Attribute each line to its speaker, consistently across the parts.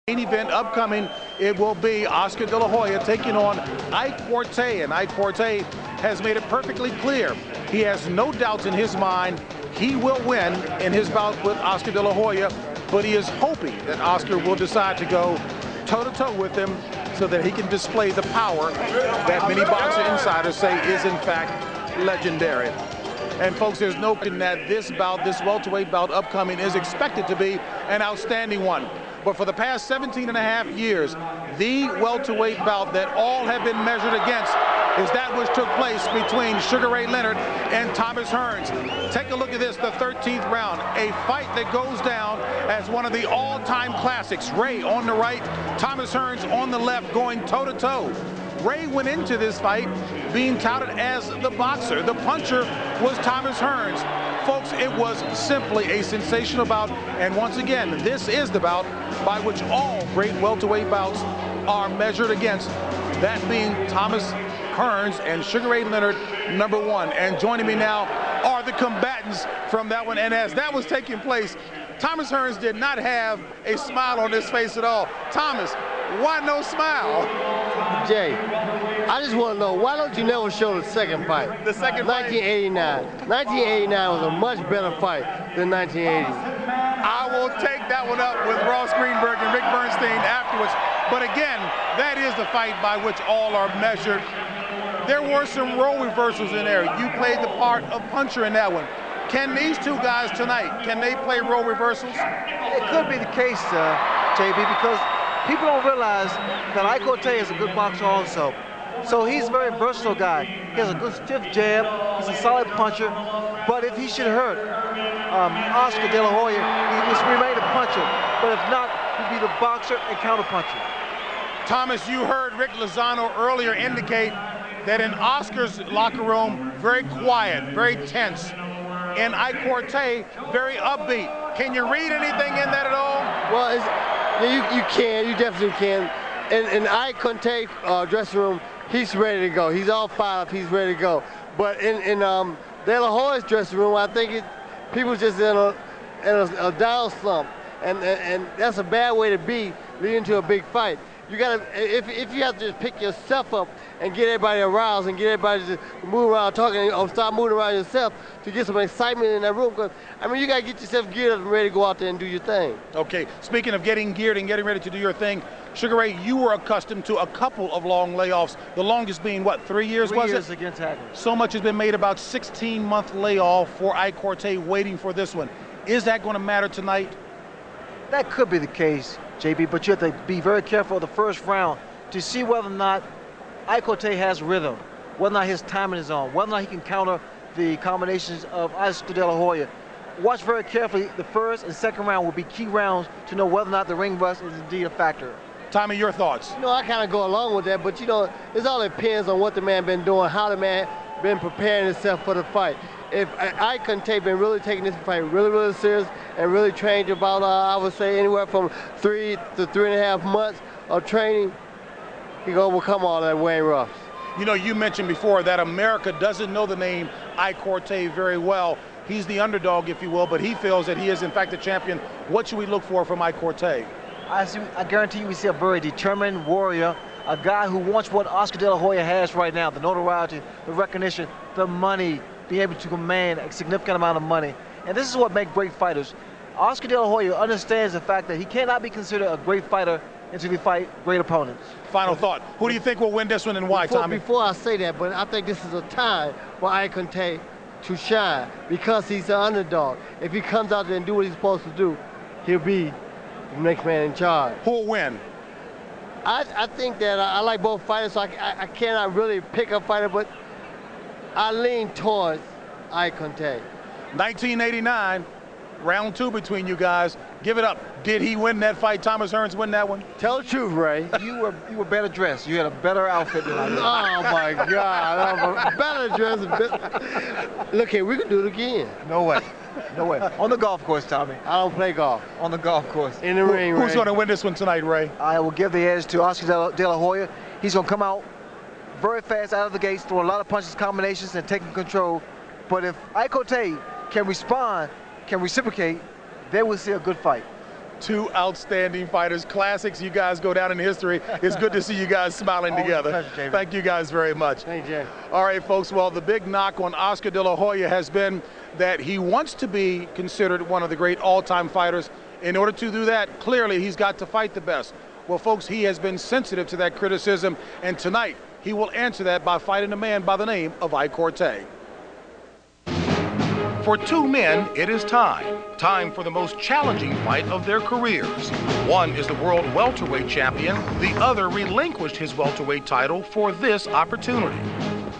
Speaker 1: Main event upcoming, it will be Oscar De La Hoya taking on Quartey, and Quartey has made it perfectly clear he has no doubts in his mind he will win in his bout with Oscar De La Hoya, but he is hoping that Oscar will decide to go toe-to-toe with him so that he can display the power that many boxer insiders say is in fact legendary. And folks, there's no question that this bout, this welterweight bout upcoming, is expected to be an outstanding one. But for the past 17.5 years, the welterweight bout that all have been measured against is that which took place between Sugar Ray Leonard and Thomas Hearns. Take a look at this, the 13th round, a fight that goes down as one of the all-time classics. Ray on the right, Thomas Hearns on the left, going toe-to-toe. Ray went into this fight being touted as the boxer. The puncher was Thomas Hearns. Folks, it was simply a sensational bout, and once again, this is the bout by which all great welterweight bouts are measured against, that being Thomas Hearns and Sugar Ray Leonard, #1. And joining me now are the combatants from that one, and as that was taking place, Thomas Hearns did not have a smile on his face at all. Thomas, why no smile?
Speaker 2: Jay, I just want to know, why don't you never show the second fight?
Speaker 1: The second fight?
Speaker 2: 1989. 1989 was a much better fight than 1980.
Speaker 1: I will take that one up with Ross Greenberg and Rick Bernstein afterwards. But again, that is the fight by which all are measured. There were some role reversals in there. You played the part of puncher in that one. Can these two guys tonight, can they play role reversals?
Speaker 3: It could be the case, JB, because people don't realize that Quartey is a good boxer also. So he's a very versatile guy. He has a good stiff jab, he's a solid puncher, but if he should hurt Oscar De La Hoya, he must remain a puncher. But if not, he'd be the boxer and counter-puncher.
Speaker 1: Thomas, you heard Rick Lozano earlier indicate that in Oscar's locker room, very quiet, very tense. And Quartey, very upbeat. Can you read anything in that at all?
Speaker 2: Well, you definitely can. In Quartey dressing room, he's ready to go. He's all fired up, he's ready to go. But in De La Hoya's dressing room, I think people just in a down slump. And that's a bad way to be leading to a big fight. You gotta, if you have to just pick yourself up and get everybody aroused and get everybody to move around talking or start moving around yourself to get some excitement in that room. Because I mean, you gotta get yourself geared up and ready to go out there and do your thing.
Speaker 1: Okay, speaking of getting geared and getting ready to do your thing, Sugar Ray, you were accustomed to a couple of long layoffs. The longest being what, 3 years?
Speaker 3: 3
Speaker 1: was
Speaker 3: years
Speaker 1: it?
Speaker 3: Against Haggard.
Speaker 1: So much has been made about 16-month layoff for Quartey, waiting for this one. Is that going to matter tonight?
Speaker 3: That could be the case, JB, but you have to be very careful of the first round to see whether or not Quartey has rhythm, whether or not his timing is on, whether or not he can counter the combinations of Oscar De La Hoya. Watch very carefully. The first and second round will be key rounds to know whether or not the ring rust is indeed a factor.
Speaker 1: Tommy, your thoughts?
Speaker 2: You know, I kind of go along with that, but you know, it all depends on what the man been doing, how the man been preparing himself for the fight. If Quartey been really taking this fight really serious and really trained about, I would say, anywhere from 3 to 3.5 months of training, he gonna overcome all that ring rust.
Speaker 1: You know, you mentioned before that America doesn't know the name Quartey very well. He's the underdog, if you will, but he feels that he is, in fact, the champion. What should we look for from Quartey?
Speaker 3: I guarantee you we see a very determined warrior, a guy who wants what Oscar De La Hoya has right now, the notoriety, the recognition, the money, being able to command a significant amount of money. And this is what makes great fighters. Oscar De La Hoya understands the fact that he cannot be considered a great fighter until he fight great opponents.
Speaker 1: Final thought. Who do you think will win this one and why, Tommy?
Speaker 2: Before I say that, but I think this is a time for Quartey to shine because he's an underdog. If he comes out there and do what he's supposed to do, he'll be the next man in charge.
Speaker 1: Who will win?
Speaker 2: I think that I like both fighters, so I cannot really pick a fighter, but I lean towards Quartey.
Speaker 1: 1989, round 2 between you guys. Give it up. Did he win that fight? Thomas Hearns win that one?
Speaker 2: Tell the truth, Ray.
Speaker 3: You were better dressed. You had a better outfit than I did.
Speaker 2: Oh my God! Better dressed. Look here, we can do it again.
Speaker 3: No way. No way. On the golf course, Tommy.
Speaker 2: I don't play golf.
Speaker 3: On the golf course.
Speaker 2: In the ring, Ray.
Speaker 1: Who's going to win this one tonight, Ray?
Speaker 3: I will give the edge to Oscar De La Hoya. He's going to come out very fast out of the gates, throw a lot of punches, combinations, and taking control. But if Quartey can respond, can reciprocate, then we'll see a good fight.
Speaker 1: Two outstanding fighters, classics. You guys go down in history. It's good to see you guys smiling together.
Speaker 2: Pleasure,
Speaker 1: Thank you guys very much.
Speaker 2: Thank you, Jay.
Speaker 1: All right, folks. Well, the big knock on Oscar De La Hoya has been that he wants to be considered one of the great all-time fighters. In order to do that, clearly he's got to fight the best. Well, folks, he has been sensitive to that criticism, and tonight he will answer that by fighting a man by the name of Ike Quartey. For two men, it is time. Time for the most challenging fight of their careers. One is the world welterweight champion. The other relinquished his welterweight title for this opportunity.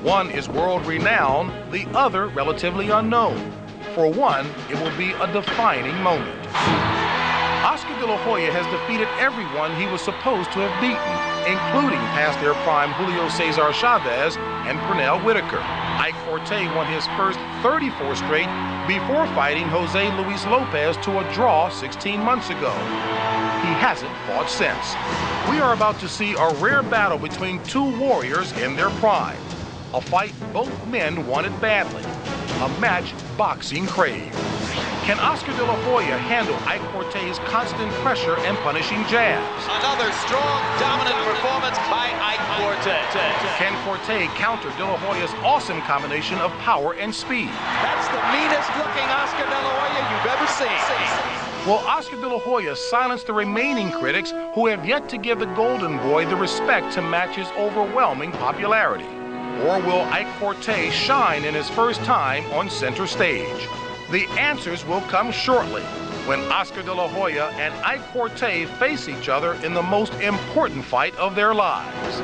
Speaker 1: One is world renowned, the other relatively unknown. For one, it will be a defining moment. Oscar De La Hoya has defeated everyone he was supposed to have beaten, including past their prime Julio Cesar Chavez and Pernell Whitaker. Ike Quartey won his first 34 straight before fighting Jose Luis Lopez to a draw 16 months ago. He hasn't fought since. We are about to see a rare battle between two warriors in their prime. A fight both men wanted badly. A match boxing craved. Can Oscar De La Hoya handle Ike Quartey's constant pressure and punishing jabs?
Speaker 4: Another strong, dominant performance by Ike Quartey.
Speaker 1: Can Quartey counter De La Hoya's awesome combination of power and speed?
Speaker 4: That's the meanest looking Oscar De La Hoya you've ever seen.
Speaker 1: Will Oscar De La Hoya silence the remaining critics who have yet to give the Golden Boy the respect to match his overwhelming popularity? Or will Ike Quartey shine in his first time on center stage? The answers will come shortly when Oscar De La Hoya and Ike Quartey face each other in the most important fight of their lives.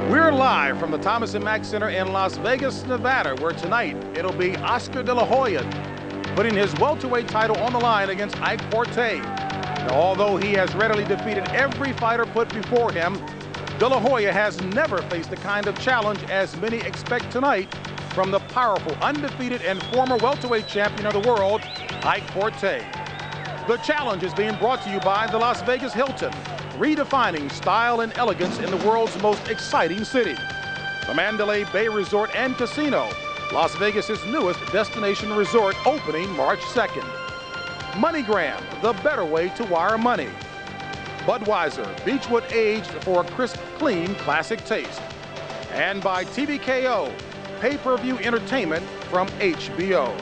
Speaker 1: We're live from the Thomas & Mack Center in Las Vegas, Nevada, where tonight it'll be Oscar De La Hoya putting his welterweight title on the line against Ike Quartey. Now, although he has readily defeated every fighter put before him, De La Hoya has never faced the kind of challenge as many expect tonight from the powerful, undefeated, and former welterweight champion of the world, Ike Quartey. The challenge is being brought to you by the Las Vegas Hilton, redefining style and elegance in the world's most exciting city. The Mandalay Bay Resort and Casino, Las Vegas's newest destination resort, opening March 2nd. MoneyGram, the better way to wire money. Budweiser, Beechwood aged for a crisp, clean, classic taste. And by TVKO, pay-per-view entertainment from HBO.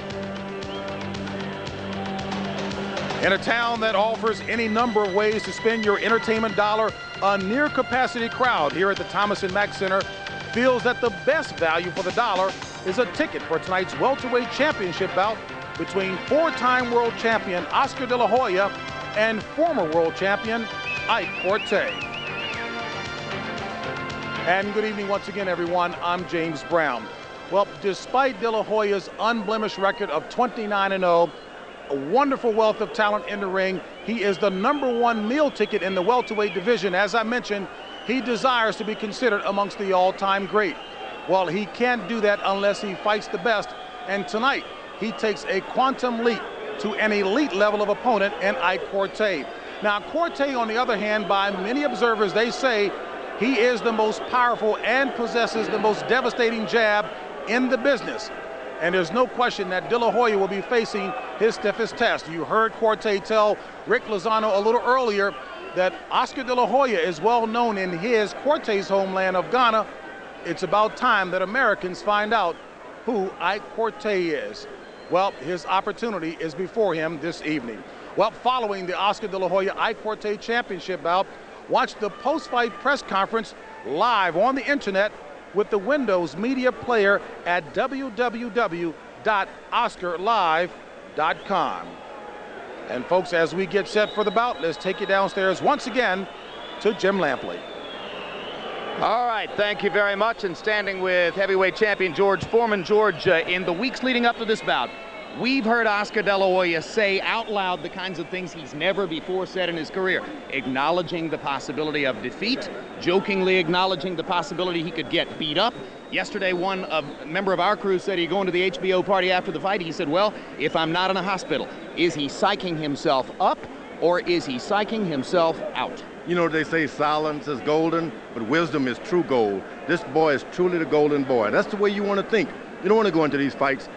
Speaker 1: In a town that offers any number of ways to spend your entertainment dollar, a near-capacity crowd here at the Thomas & Mack Center feels that the best value for the dollar is a ticket for tonight's welterweight championship bout between four-time world champion Oscar De La Hoya and former world champion Ike Quartey. And good evening once again, everyone. I'm James Brown. Well, despite De La Hoya's unblemished record of 29-0, a wonderful wealth of talent in the ring, he is the #1 meal ticket in the welterweight division. As I mentioned, he desires to be considered amongst the all-time great. Well, he can't do that unless he fights the best, and tonight he takes a quantum leap to an elite level of opponent in Ike Quartey. Now, Quartey, on the other hand, by many observers, they say he is the most powerful and possesses the most devastating jab in the business. And there's no question that De La Hoya will be facing his stiffest test. You heard Quartey tell Rick Lozano a little earlier that Oscar De La Hoya is well known in Quartey's homeland of Ghana. It's about time that Americans find out who Ike Quartey is. Well, his opportunity is before him this evening. Well, following the Oscar De La Hoya Ike Quartey championship bout, watch the post-fight press conference live on the internet with the Windows Media Player at www.oscarlive.com. And folks, as we get set for the bout, let's take you downstairs once again to Jim Lampley.
Speaker 5: All right, thank you very much. And standing with heavyweight champion George Foreman. George, in the weeks leading up to this bout, We've heard Oscar De La Hoya say out loud the kinds of things he's never before said in his career, acknowledging the possibility of defeat, jokingly acknowledging the possibility he could get beat up. Yesterday, a member of our crew said he'd go into the HBO party after the fight. He said, well, if I'm not in a hospital, is he psyching himself up or is he psyching himself out?
Speaker 6: You know, they say silence is golden, but wisdom is true gold. This boy is truly the golden boy. That's the way you want to think. You don't want to go into these fights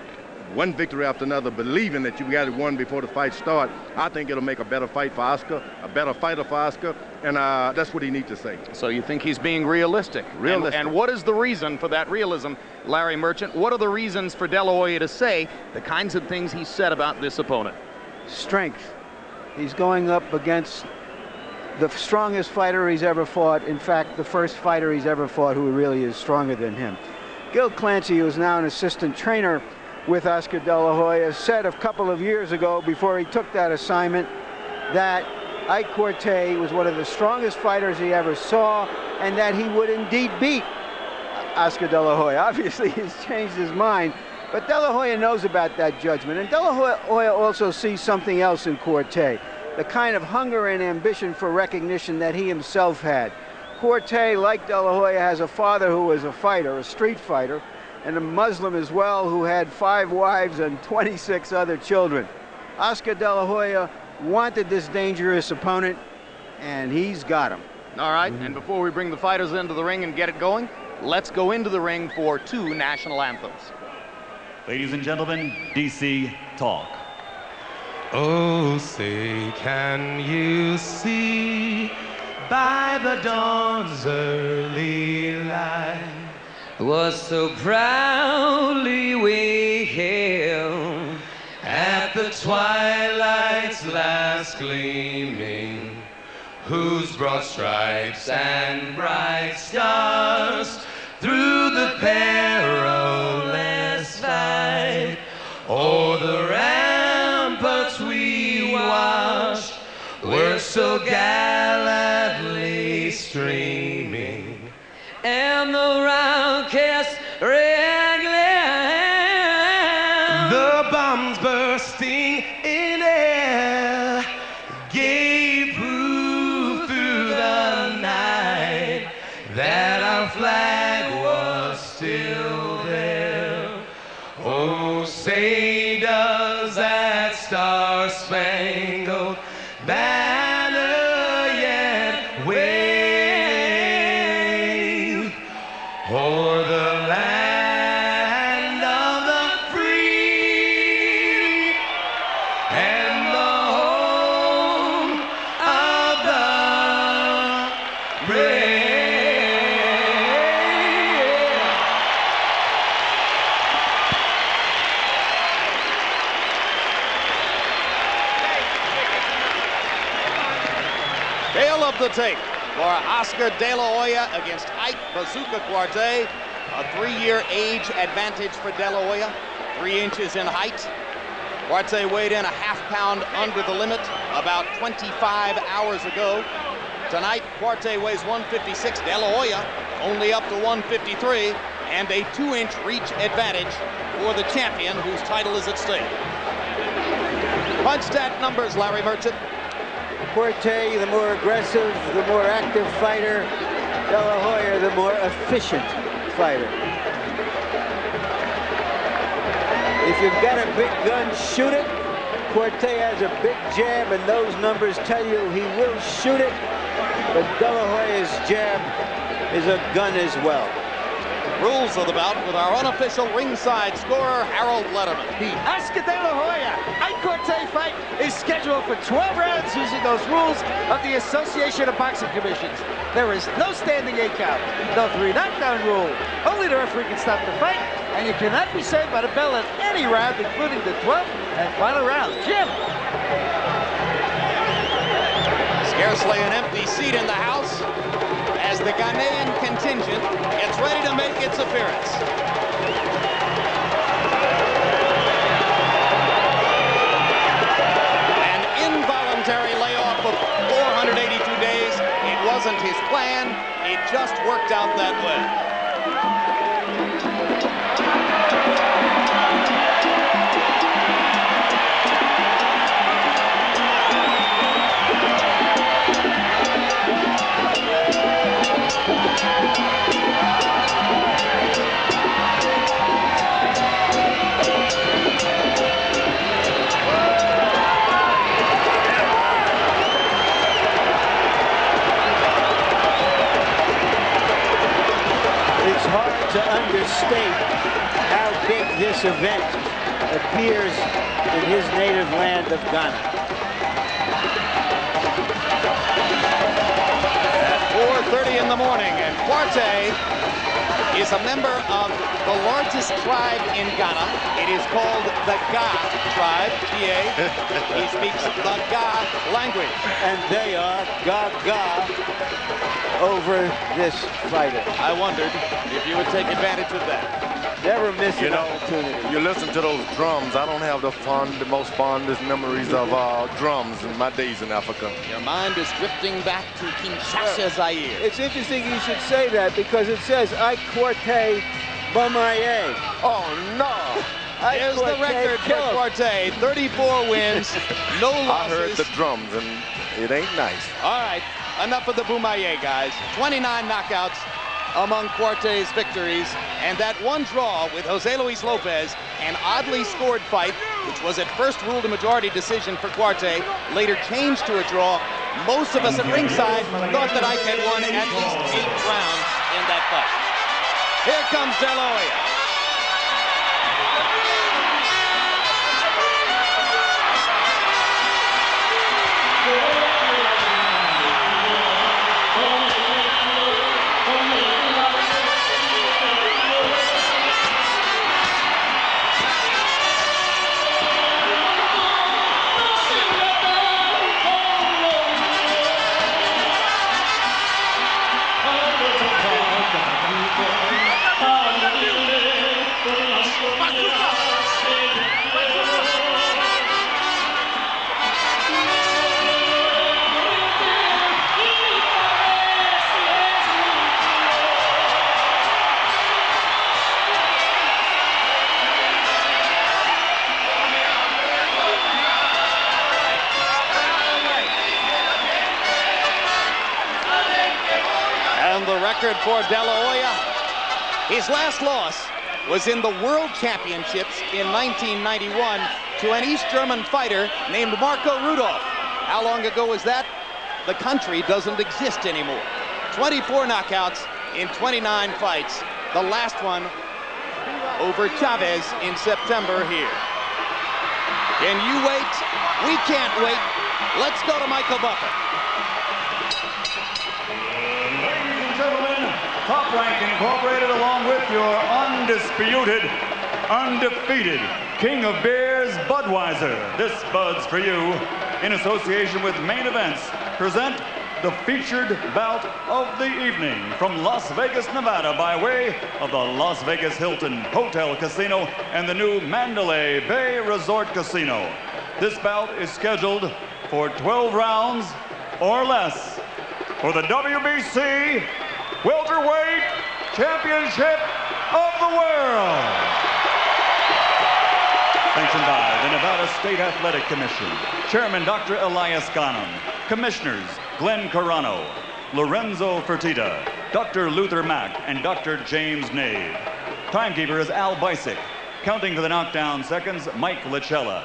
Speaker 6: one victory after another, believing that you got it won before the fight start. I think it'll make a better fight for Oscar, a better fighter for Oscar, and that's what he needs to say.
Speaker 5: So you think he's being realistic?
Speaker 6: Realistic.
Speaker 5: And what is the reason for that realism, Larry Merchant? What are the reasons for De La Hoya to say the kinds of things he said about this opponent?
Speaker 7: Strength. He's going up against the strongest fighter he's ever fought. In fact, the first fighter he's ever fought who really is stronger than him. Gil Clancy, who is now an assistant trainer with Oscar De La Hoya, said a couple of years ago, before he took that assignment, that Ike Quartey was one of the strongest fighters he ever saw, and that he would indeed beat Oscar De La Hoya. Obviously, he's changed his mind, but De La Hoya knows about that judgment. And De La Hoya also sees something else in Quartey, the kind of hunger and ambition for recognition that he himself had. Quartey, like De La Hoya, has a father who was a fighter, a street fighter, and a Muslim as well, who had 5 wives and 26 other children. Oscar De La Hoya wanted this dangerous opponent, and he's got him.
Speaker 5: All right, and before we bring the fighters into the ring and get it going, let's go into the ring for 2 national anthems.
Speaker 8: Ladies and gentlemen, DC Talk.
Speaker 9: Oh, say, can you see by the dawn's early light what so proudly we hailed at the twilight's last gleaming, whose broad stripes and bright stars through the perilous fight o'er the ramparts we watched were so gallantly streaming, and the roundcast red glare, the bombs bursting in air, gave proof through the night that our flag was still there. Oh, say does that star-spangled banner yet wave o'er the land of the free and the home of the brave?
Speaker 5: Tale of the tape for Oscar De La Hoya against Ike Bazooka Quartey. A 3-year age advantage for De La Hoya, 3 inches in height. Quartey weighed in a ½ pound under the limit about 25 hours ago. Tonight, Quartey weighs 156, De La Hoya only up to 153, and a 2-inch reach advantage for the champion whose title is at stake. Punch stat numbers, Larry Merchant.
Speaker 7: Quartey, the more aggressive, the more active fighter. De La Hoya, the more efficient fighter. If you've got a big gun, shoot it. Quartey has a big jab, and those numbers tell you he will shoot it. But De La Hoya's jab is a gun as well.
Speaker 5: Rules of the bout with our unofficial ringside scorer, Harold Letterman.
Speaker 10: The Oscar De La Hoya Ike Quartey fight is scheduled for 12 rounds using those rules of the Association of Boxing Commissions. There is no standing 8 count, no 3 knockdown rule. Only the referee can stop the fight, and you cannot be saved by the bell at any round, including the 12th and final round. Jim.
Speaker 5: Scarcely an empty seat in the house as the Ghanaian contingent gets ready to make its appearance. An involuntary layoff of 482 days. It wasn't his plan. It just worked out that way.
Speaker 7: state how big this event appears in his native land of Ghana.
Speaker 5: At 4:30 in the morning, and Quartey is a member of the largest tribe in Ghana. It is called the Ga tribe, G-A. He speaks the Ga language.
Speaker 7: And they are gaga over this fighter.
Speaker 5: I wondered if you would take advantage of that.
Speaker 7: Never miss an opportunity.
Speaker 6: You listen to those drums. I don't have the most fondest memories of drums in my days in Africa.
Speaker 5: Your mind is drifting back to Kinshasa, Zaire.
Speaker 7: It's interesting you should say that because it says Quartey Bomaye.
Speaker 6: Oh, no.
Speaker 5: Here's the record for Quartey. 34 wins, no losses.
Speaker 6: I heard the drums, and it ain't nice.
Speaker 5: All right, enough of the Bomaye, guys. 29 knockouts among Quartey's victories, and that one draw with Jose Luis Lopez, an oddly scored fight, which was at first ruled a majority decision for Quartey, later changed to a draw. Most of us at ringside thought that Ike had won at least 8 rounds in that fight. Here comes De La Hoya. For De La Hoya, his last loss was in the World Championships in 1991 to an East German fighter named Marco Rudolph. How long ago was that? The country doesn't exist anymore. 24 knockouts in 29 fights. The last one over Chavez in September here. Can you wait? We can't wait. Let's go to Michael Buffer.
Speaker 8: Top Rank Incorporated, along with your undisputed, undefeated King of Beers, Budweiser. This Bud's for you, in association with Main Events, present the featured bout of the evening from Las Vegas, Nevada, by way of the Las Vegas Hilton Hotel Casino and the new Mandalay Bay Resort Casino. This bout is scheduled for 12 rounds or less for the WBC Welterweight Championship of the World. Sanctioned by the Nevada State Athletic Commission. Chairman Dr. Elias Ghanem. Commissioners Glenn Carano, Lorenzo Fertitta, Dr. Luther Mack, and Dr. James Nave. Timekeeper is Al Bisick. Counting to the knockdown seconds, Mike Lachella.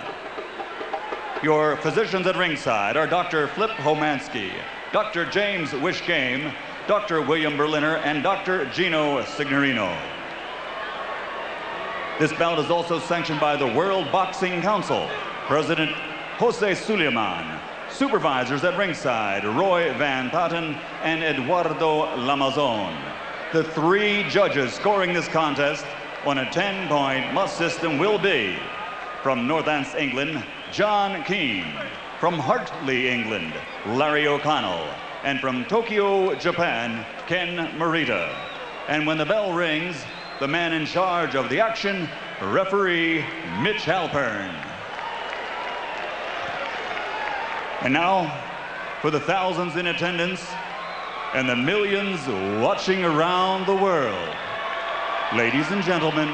Speaker 8: Your physicians at ringside are Dr. Flip Homansky, Dr. James Wishgame, Dr. William Berliner, and Dr. Gino Signorino. This bout is also sanctioned by the World Boxing Council, President Jose Suleiman, supervisors at ringside, Roy Van Patten and Eduardo Lamazon. The 3 judges scoring this contest on a 10-point must system will be from Northants, England, John Keane, from Hartley, England, Larry O'Connell, and from Tokyo, Japan, Ken Morita. And when the bell rings, the man in charge of the action, referee Mitch Halpern. And now, for the thousands in attendance and the millions watching around the world, ladies and gentlemen,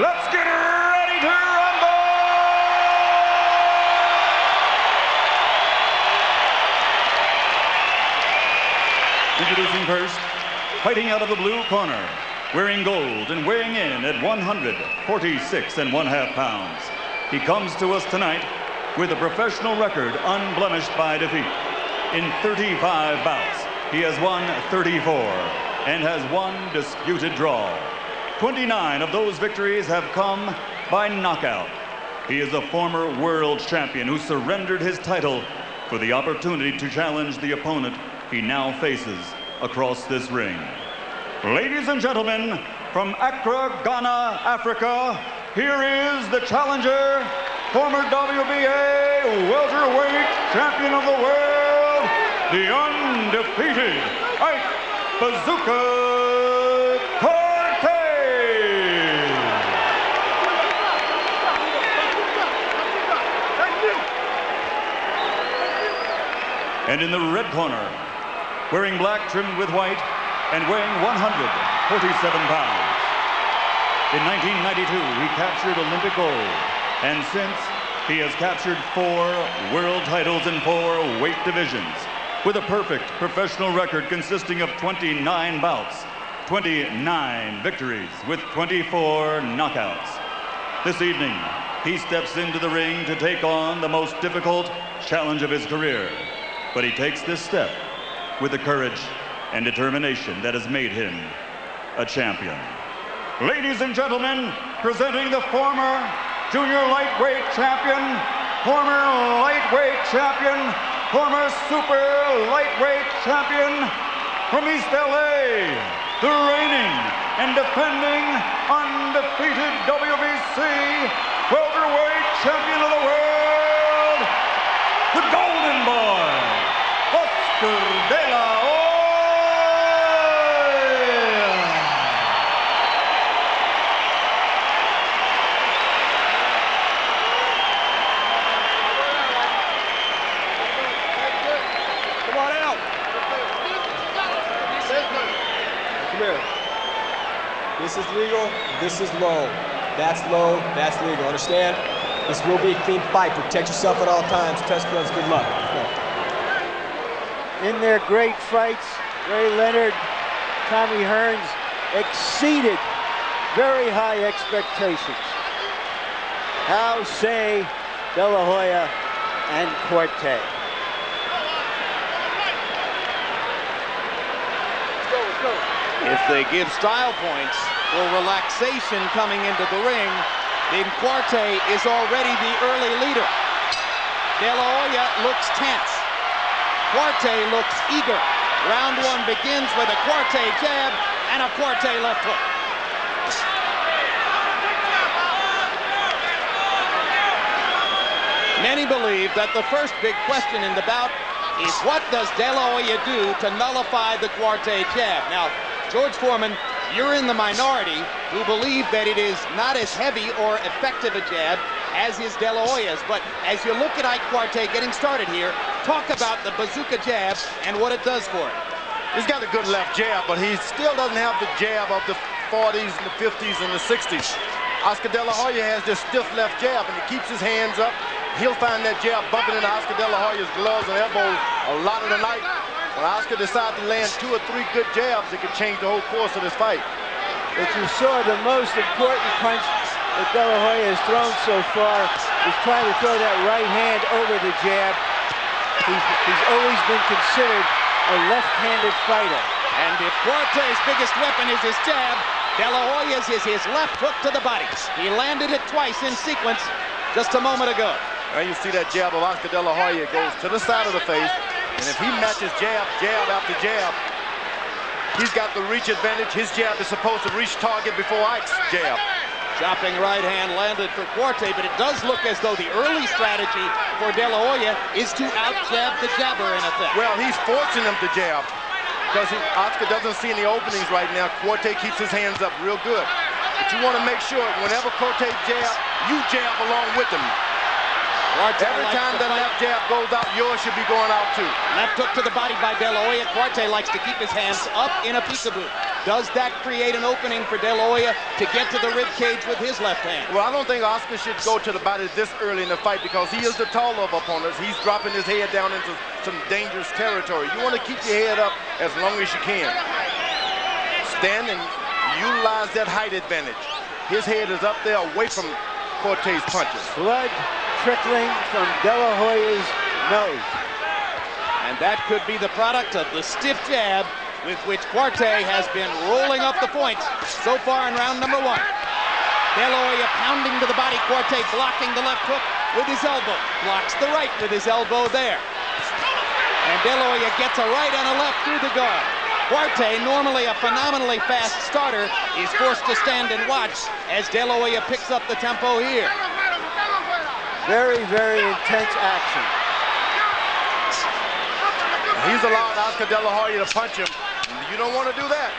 Speaker 8: let's get ready to rumble! Introducing first, fighting out of the blue corner, wearing gold and weighing in at 146.5 pounds. He comes to us tonight with a professional record unblemished by defeat. In 35 bouts, he has won 34. and has one disputed draw. 29 of those victories have come by knockout. He is a former world champion who surrendered his title for the opportunity to challenge the opponent he now faces across this ring. Ladies and gentlemen, from Accra, Ghana, Africa, here is the challenger, former WBA welterweight champion of the world, the undefeated Ike Bazooka Quartey. And in the red corner, wearing black trimmed with white and weighing 147 pounds. In 1992, he captured Olympic gold, and since he has captured 4 world titles in 4 weight divisions, with a perfect professional record consisting of 29 bouts, 29 victories with 24 knockouts. This evening, he steps into the ring to take on the most difficult challenge of his career. But he takes this step with the courage and determination that has made him a champion. Ladies and gentlemen, presenting the former junior lightweight champion, former lightweight champion, former super lightweight champion from East LA, the reigning and defending undefeated WWC welterweight champion of the world, the Golden Boy, Oscar De La Hoya.
Speaker 11: This is legal, this is low. That's low, that's legal. Understand? This will be a clean fight. Protect yourself at all times. Touch gloves, good luck.
Speaker 7: In their great fights, Ray Leonard, Tommy Hearns exceeded very high expectations. How say De La Hoya and Quartey?
Speaker 5: If they give style points or relaxation coming into the ring, then Quartey is already the early leader. De La Hoya looks tense. Quartey looks eager. Round 1 begins with a Quartey jab and a Quartey left hook. Many believe that the first big question in the bout is what does De La Hoya do to nullify the Quartey jab? Now, George Foreman, you're in the minority who believe that it is not as heavy or effective a jab as is De La Hoya's. But as you look at Ike Quartey getting started here, talk about the bazooka jab and what it does for it.
Speaker 6: He's got a good left jab, but he still doesn't have the jab of the 40s and the 50s and the 60s. Oscar De La Hoya has this stiff left jab, and he keeps his hands up. He'll find that jab bumping into Oscar De La Hoya's gloves and elbows a lot of the night. When Oscar decides to land 2 or 3 good jabs, it could change the whole course of this fight.
Speaker 7: But you saw the most important punch that De La Hoya has thrown so far is trying to throw that right hand over the jab. He's always been considered a left-handed fighter.
Speaker 5: And if Quartey's biggest weapon is his jab, De La Hoya's is his left hook to the body. He landed it twice in sequence just a moment ago.
Speaker 6: And you see that jab of Oscar De La Hoya goes to the side of the face. And if he matches jab after jab, he's got the reach advantage. His jab is supposed to reach target before Ike's jab.
Speaker 5: Chopping right hand landed for Quartey, but it does look as though the early strategy for De La Hoya is to out-jab the jabber in effect.
Speaker 6: Well, he's forcing him to jab because Oscar doesn't see any openings right now. Quartey keeps his hands up real good. But you want to make sure whenever Quartey jab, you jab along with him. Every time the left jab goes out, yours should be going out too.
Speaker 5: Left hook to the body by De La Hoya. Quartey likes to keep his hands up in a peekaboo. Does that create an opening for De La Hoya to get to the rib cage with his left hand?
Speaker 6: Well, I don't think Oscar should go to the body this early in the fight because he is the taller of opponents. He's dropping his head down into some dangerous territory. You want to keep your head up as long as you can. Stand and utilize that height advantage. His head is up there away from Quartey's punches.
Speaker 7: Blood trickling from De La Hoya's nose.
Speaker 5: And that could be the product of the stiff jab with which Quartey has been rolling up the points so far in round number 1. De La Hoya pounding to the body. Quartey blocking the left hook with his elbow. Blocks the right with his elbow there. And De La Hoya gets a right and a left through the guard. Quartey, normally a phenomenally fast starter, is forced to stand and watch as De La Hoya picks up the tempo here.
Speaker 7: Very, very intense action.
Speaker 6: He's allowed Oscar De La Hoya to punch him. You don't want to do that.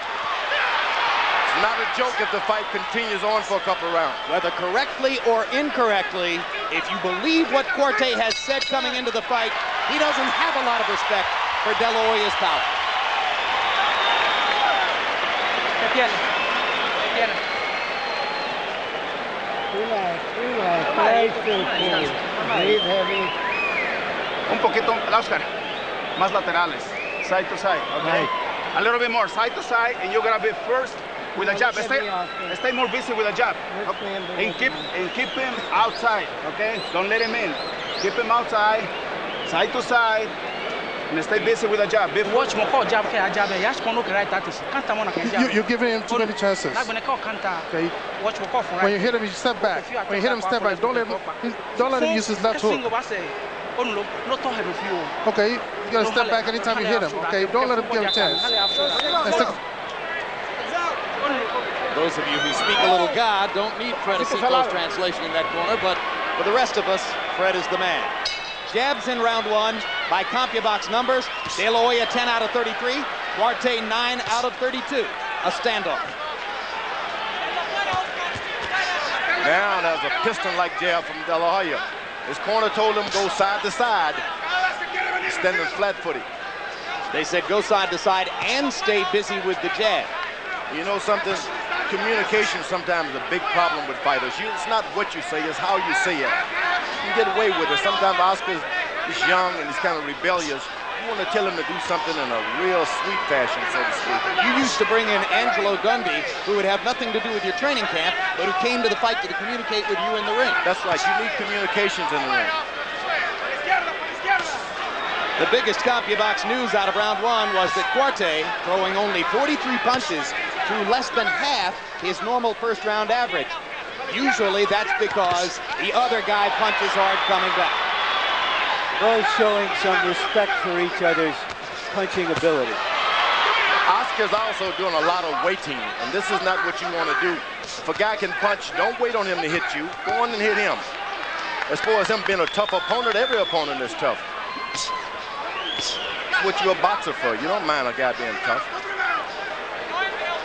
Speaker 6: It's not a joke if the fight continues on for a couple of rounds.
Speaker 5: Whether correctly or incorrectly, if you believe what Quartey has said coming into the fight, he doesn't have a lot of respect for De La Hoya's power.
Speaker 12: Un poquito, Oscar, más laterales, side to side, okay? A little bit more side to side, and you grab it first with a jab. Stay more busy with a jab, and keep him outside, okay? Don't let him in. Keep him outside, side to side, and stay busy with a jab.
Speaker 13: Watch more call jab,
Speaker 14: You're giving him too many chances. Okay. When you hit him, you step back. When you hit him, step back. Don't let him use his left hook. Okay, you gotta step back anytime you hit him. Okay, don't let him give a chance.
Speaker 5: Those of you who speak a little God don't need Fred Asico's translation in that corner, but for the rest of us, Fred is the man. Jabs in round 1 by CompuBox numbers. De La Hoya 10 out of 33, Quartey 9 out of 32. A standoff.
Speaker 6: Now there's a piston-like jab from De La Hoya. His corner told him go side to side. He's standing flat-footed.
Speaker 5: They said go side to side and stay busy with the jab.
Speaker 6: You know something? Communication sometimes is a big problem with fighters. It's not what you say, it's how you say it. You can get away with it. Sometimes Oscar is young and he's kind of rebellious. You want to tell him to do something in a real sweet fashion, so to speak.
Speaker 5: You used to bring in Angelo Gundy, who would have nothing to do with your training camp, but who came to the fight to communicate with you in the ring.
Speaker 6: That's right. You need communications in the ring.
Speaker 5: The biggest CompuBox news out of round 1 was that Quartey, throwing only 43 punches, threw less than half his normal first-round average. Usually that's because the other guy punches hard coming back.
Speaker 7: Both showing some respect for each other's punching ability.
Speaker 6: Oscar's also doing a lot of waiting, and this is not what you want to do. If a guy can punch, don't wait on him to hit you. Go on and hit him. As far as him being a tough opponent, every opponent is tough. That's what you're a boxer for. You don't mind a guy being tough.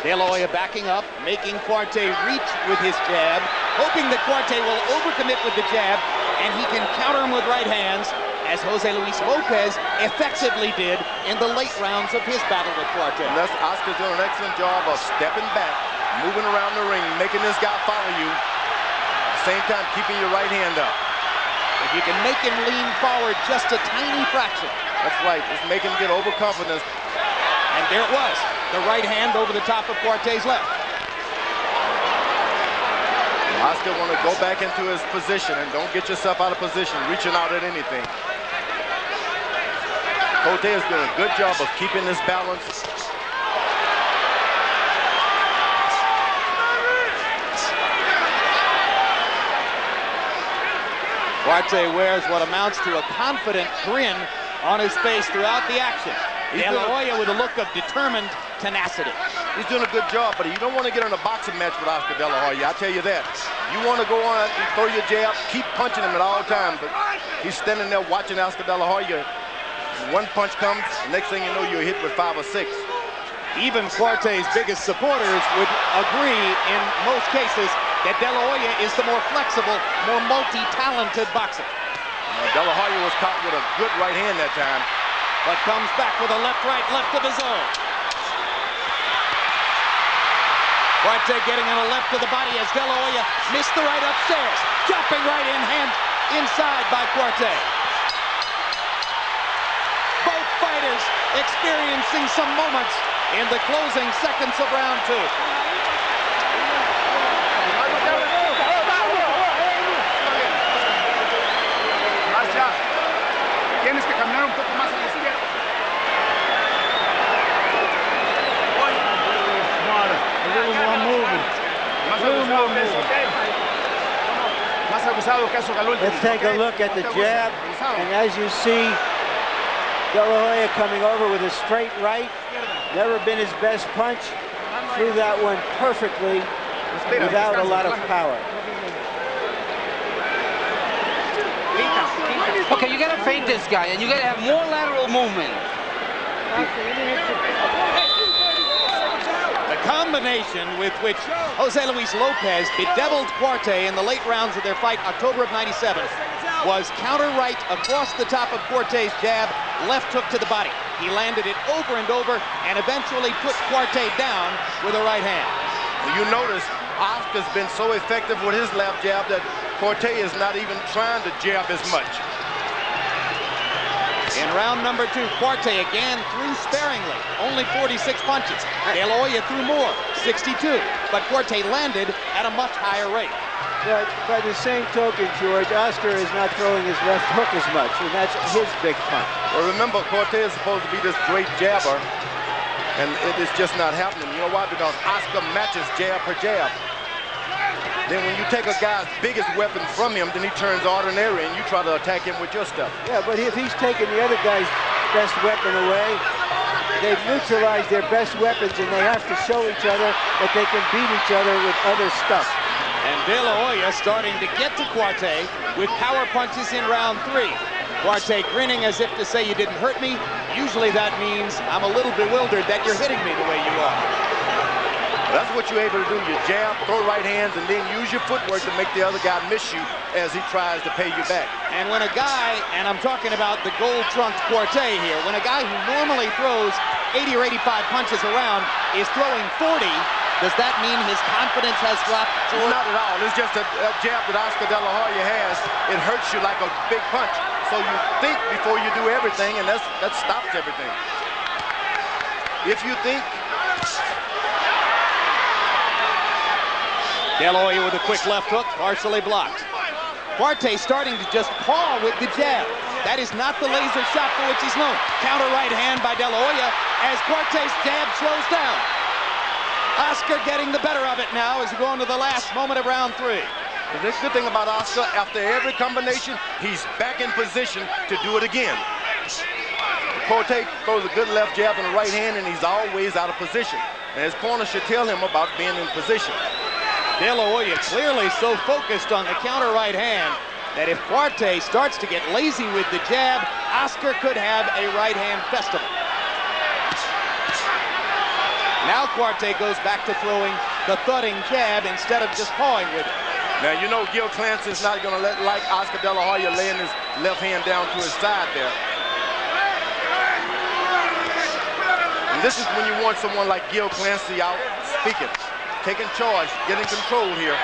Speaker 5: De La Hoya backing up, making Quartey reach with his jab, hoping that Quartey will overcommit with the jab, and he can counter him with right hands, as Jose Luis Lopez effectively did in the late rounds of his battle with Quartey.
Speaker 6: And Oscar's doing an excellent job of stepping back, moving around the ring, making this guy follow you, at the same time keeping your right hand up.
Speaker 5: If you can make him lean forward just a tiny fraction.
Speaker 6: That's right, just make him get overconfident.
Speaker 5: And there it was, the right hand over the top of Quartey's left.
Speaker 6: Oscar want to go back into his position and don't get yourself out of position, reaching out at anything. Quartey has done a good job of keeping this balance.
Speaker 5: Quartey wears what amounts to a confident grin on his face throughout the action. De La Hoya with a look of determined tenacity.
Speaker 6: He's doing a good job, but you don't want to get in a boxing match with Oscar De La Hoya, I'll tell you that. You want to go on and throw your jab, keep punching him at all times, but he's standing there watching Oscar De La Hoya. One punch comes, the next thing you know, you're hit with 5 or 6.
Speaker 5: Even Quartey's biggest supporters would agree in most cases that De La Hoya is the more flexible, more multi-talented boxer.
Speaker 6: De La Hoya was caught with a good right hand that time,
Speaker 5: but comes back with a left-right left of his own. Quartey getting on a left to the body as De La Hoya missed the right upstairs. Jumping right in hand inside by Quartey. Both fighters experiencing some moments in the closing seconds of round 2.
Speaker 12: Tienes que caminar un poco más a la izquierda.
Speaker 7: Let's take a look at the jab, and as you see, De La Hoya coming over with a straight right. Never been his best punch. Threw that one perfectly without a lot of power.
Speaker 13: Okay, you gotta feint this guy, and you gotta have more lateral movement.
Speaker 5: The combination with which Jose Luis Lopez bedeviled Quartey in the late rounds of their fight, October of '97, was counter right across the top of Quartey's jab, left hook to the body. He landed it over and over and eventually put Quartey down with a right hand.
Speaker 6: You notice Oscar's been so effective with his left jab that Quartey is not even trying to jab as much.
Speaker 5: In round number 2, Quartey again threw sparingly, only 46 punches. De La Hoya threw more, 62, but Quartey landed at a much higher rate.
Speaker 7: But by the same token, George, Oscar is not throwing his left hook as much, and that's his big punch.
Speaker 6: Well, remember, Quartey is supposed to be this great jabber, and it is just not happening. You know why? Because Oscar matches jab per jab. Then when you take a guy's biggest weapon from him, then he turns ordinary and you try to attack him with your stuff.
Speaker 7: Yeah, but if he's taking the other guy's best weapon away, they've neutralized their best weapons and they have to show each other that they can beat each other with other stuff.
Speaker 5: And De La Hoya starting to get to Quartey with power punches in round 3. Quartey grinning as if to say, you didn't hurt me. Usually that means I'm a little bewildered that you're hitting me the way you are.
Speaker 6: That's what you're able to do. You jab, throw right hands, and then use your footwork to make the other guy miss you as he tries to pay you back.
Speaker 5: And when a guy, and I'm talking about the gold-trunked Quartey here, when a guy who normally throws 80 or 85 punches around is throwing 40, does that mean his confidence has dropped?
Speaker 6: Not at all. It's just a jab that Oscar De La Hoya has. It hurts you like a big punch. So you think before you do everything, and that stops everything. If you think...
Speaker 5: De La Hoya with a quick left hook, partially blocked. Quartey starting to just paw with the jab. That is not the laser shot for which he's known. Counter right hand by De La Hoya as Quartey's jab slows down. Oscar getting the better of it now as we go into the last moment of round 3.
Speaker 6: The good thing about Oscar, after every combination, he's back in position to do it again. Quartey throws a good left jab and a right hand, and he's always out of position. And his corner should tell him about being in position.
Speaker 5: De La Hoya clearly so focused on the counter right hand that if Quartey starts to get lazy with the jab, Oscar could have a right hand festival. Now Quartey goes back to throwing the thudding jab instead of just pawing with it.
Speaker 6: Now, you know Gil Clancy is not going to like Oscar De La Hoya laying his left hand down to his side there. And this is when you want someone like Gil Clancy out speaking, taking charge, getting control here.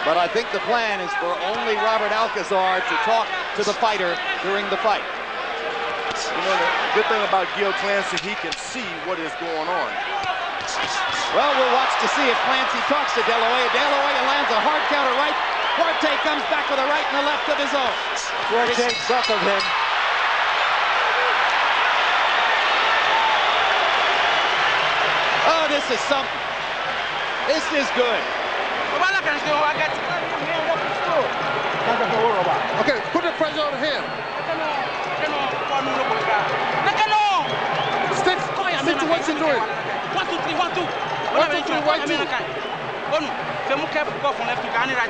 Speaker 5: But I think the plan is for only Robert Alcazar to talk to the fighter during the fight.
Speaker 6: You know, the good thing about Gil Clancy, he can see what is going on.
Speaker 5: Well, we'll watch to see if Clancy talks to De La Hoya. De La Hoya lands a hard counter right. Quartey comes back with a right and a left of his own.
Speaker 7: Quartey buckled him.
Speaker 5: Oh, this is something. This is good.
Speaker 14: Okay, put the pressure on him. Stick to what you're doing.
Speaker 13: 1, 2, 3, 1, 2.
Speaker 14: 1, 2, 3, 1, 2.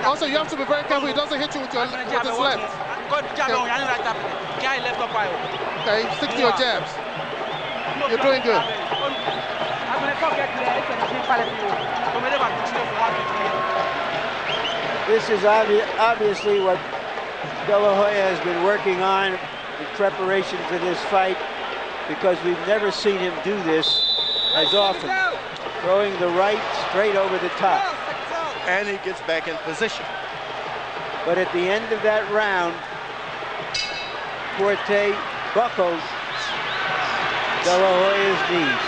Speaker 14: Also, you have to be very careful. He doesn't hit you with his left. Okay, stick to your jabs. You're doing good.
Speaker 7: This is obviously what De La Hoya has been working on in preparation for this fight, because we've never seen him do this as often. Throwing the right straight over the top.
Speaker 6: And he gets back in position.
Speaker 7: But at the end of that round, Quartey buckled De La Hoya's knees.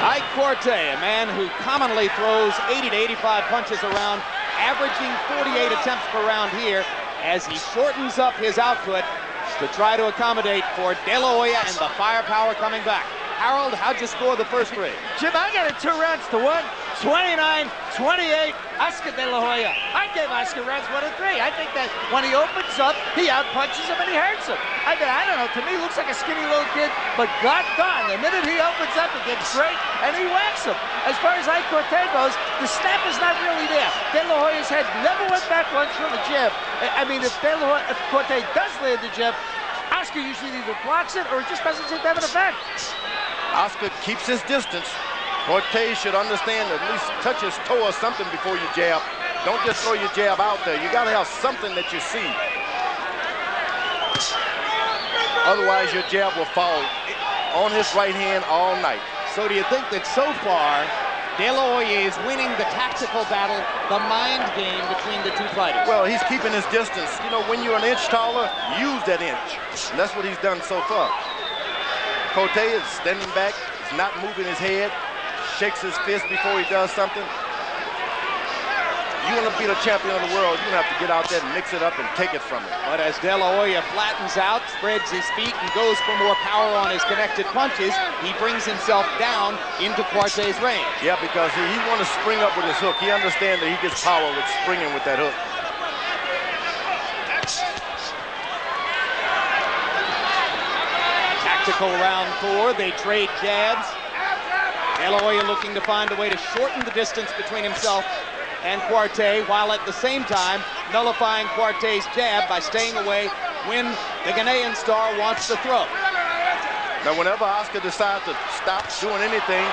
Speaker 5: Ike Quartey, a man who commonly throws 80 to 85 punches around, averaging 48 attempts per round here, as he shortens up his output to try to accommodate for De La Hoya and the firepower coming back. Harold, how'd you score the first 3?
Speaker 10: Jim, I got it 2 rounds to 1. 29-28, Oscar De La Hoya. I gave Oscar rounds 1 and 3. I think that when he opens up, he outpunches him and he hurts him. I mean, I don't know, to me, he looks like a skinny little kid, but God darn, the minute he opens up, it gets great, and he whacks him. As far as Ike Quartey goes, the snap is not really there. De La Hoya's head never went back once from a jab. I mean, if Quartey does land the jab, Oscar usually either blocks it or it just doesn't seem to have an effect.
Speaker 6: Oscar keeps his distance. Quartey should understand to at least touch his toe or something before you jab. Don't just throw your jab out there. You got to have something that you see. Otherwise, your jab will fall on his right hand all night.
Speaker 5: So do you think that so far, De La Hoya is winning the tactical battle, the mind game between the two fighters?
Speaker 6: Well, he's keeping his distance. You know, when you're an inch taller, use that inch. And that's what he's done so far. Quartey is standing back. He's not moving his head. Shakes his fist before he does something. You want to be the champion of the world, you're going to have to get out there and mix it up and take it from him.
Speaker 5: But as De La Hoya flattens out, spreads his feet, and goes for more power on his connected punches, he brings himself down into Quartey's range.
Speaker 6: Yeah, because he wants to spring up with his hook. He understands that he gets power with springing with that hook.
Speaker 5: Tactical round 4, they trade jabs. De La Hoya looking to find a way to shorten the distance between himself and Quartey, while at the same time nullifying Quartey's jab by staying away when the Ghanaian star wants to throw.
Speaker 6: Now, whenever Oscar decides to stop doing anything,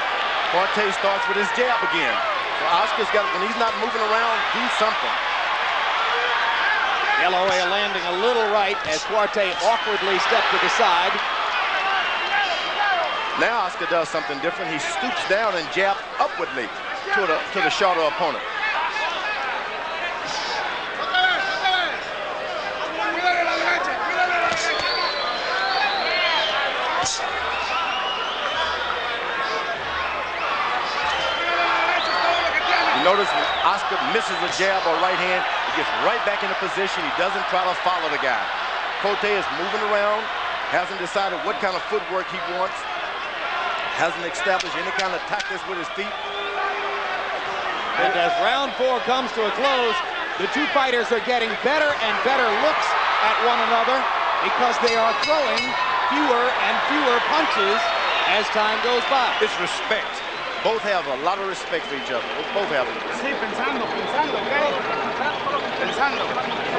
Speaker 6: Quartey starts with his jab again. So Oscar's got, when he's not moving around, do something.
Speaker 5: De La Hoya landing a little right as Quartey awkwardly stepped to the side.
Speaker 6: Now Oscar does something different. He stoops down and jabs upwardly to the shorter opponent. You notice when Oscar misses a jab or right hand, he gets right back into position. He doesn't try to follow the guy. Quartey is moving around, hasn't decided what kind of footwork he wants. Hasn't established any kind of tactics with his feet.
Speaker 5: And as round 4 comes to a close, the two fighters are getting better and better looks at one another because they are throwing fewer and fewer punches as time goes by.
Speaker 6: It's respect. Both have a lot of respect for each other. Both have it.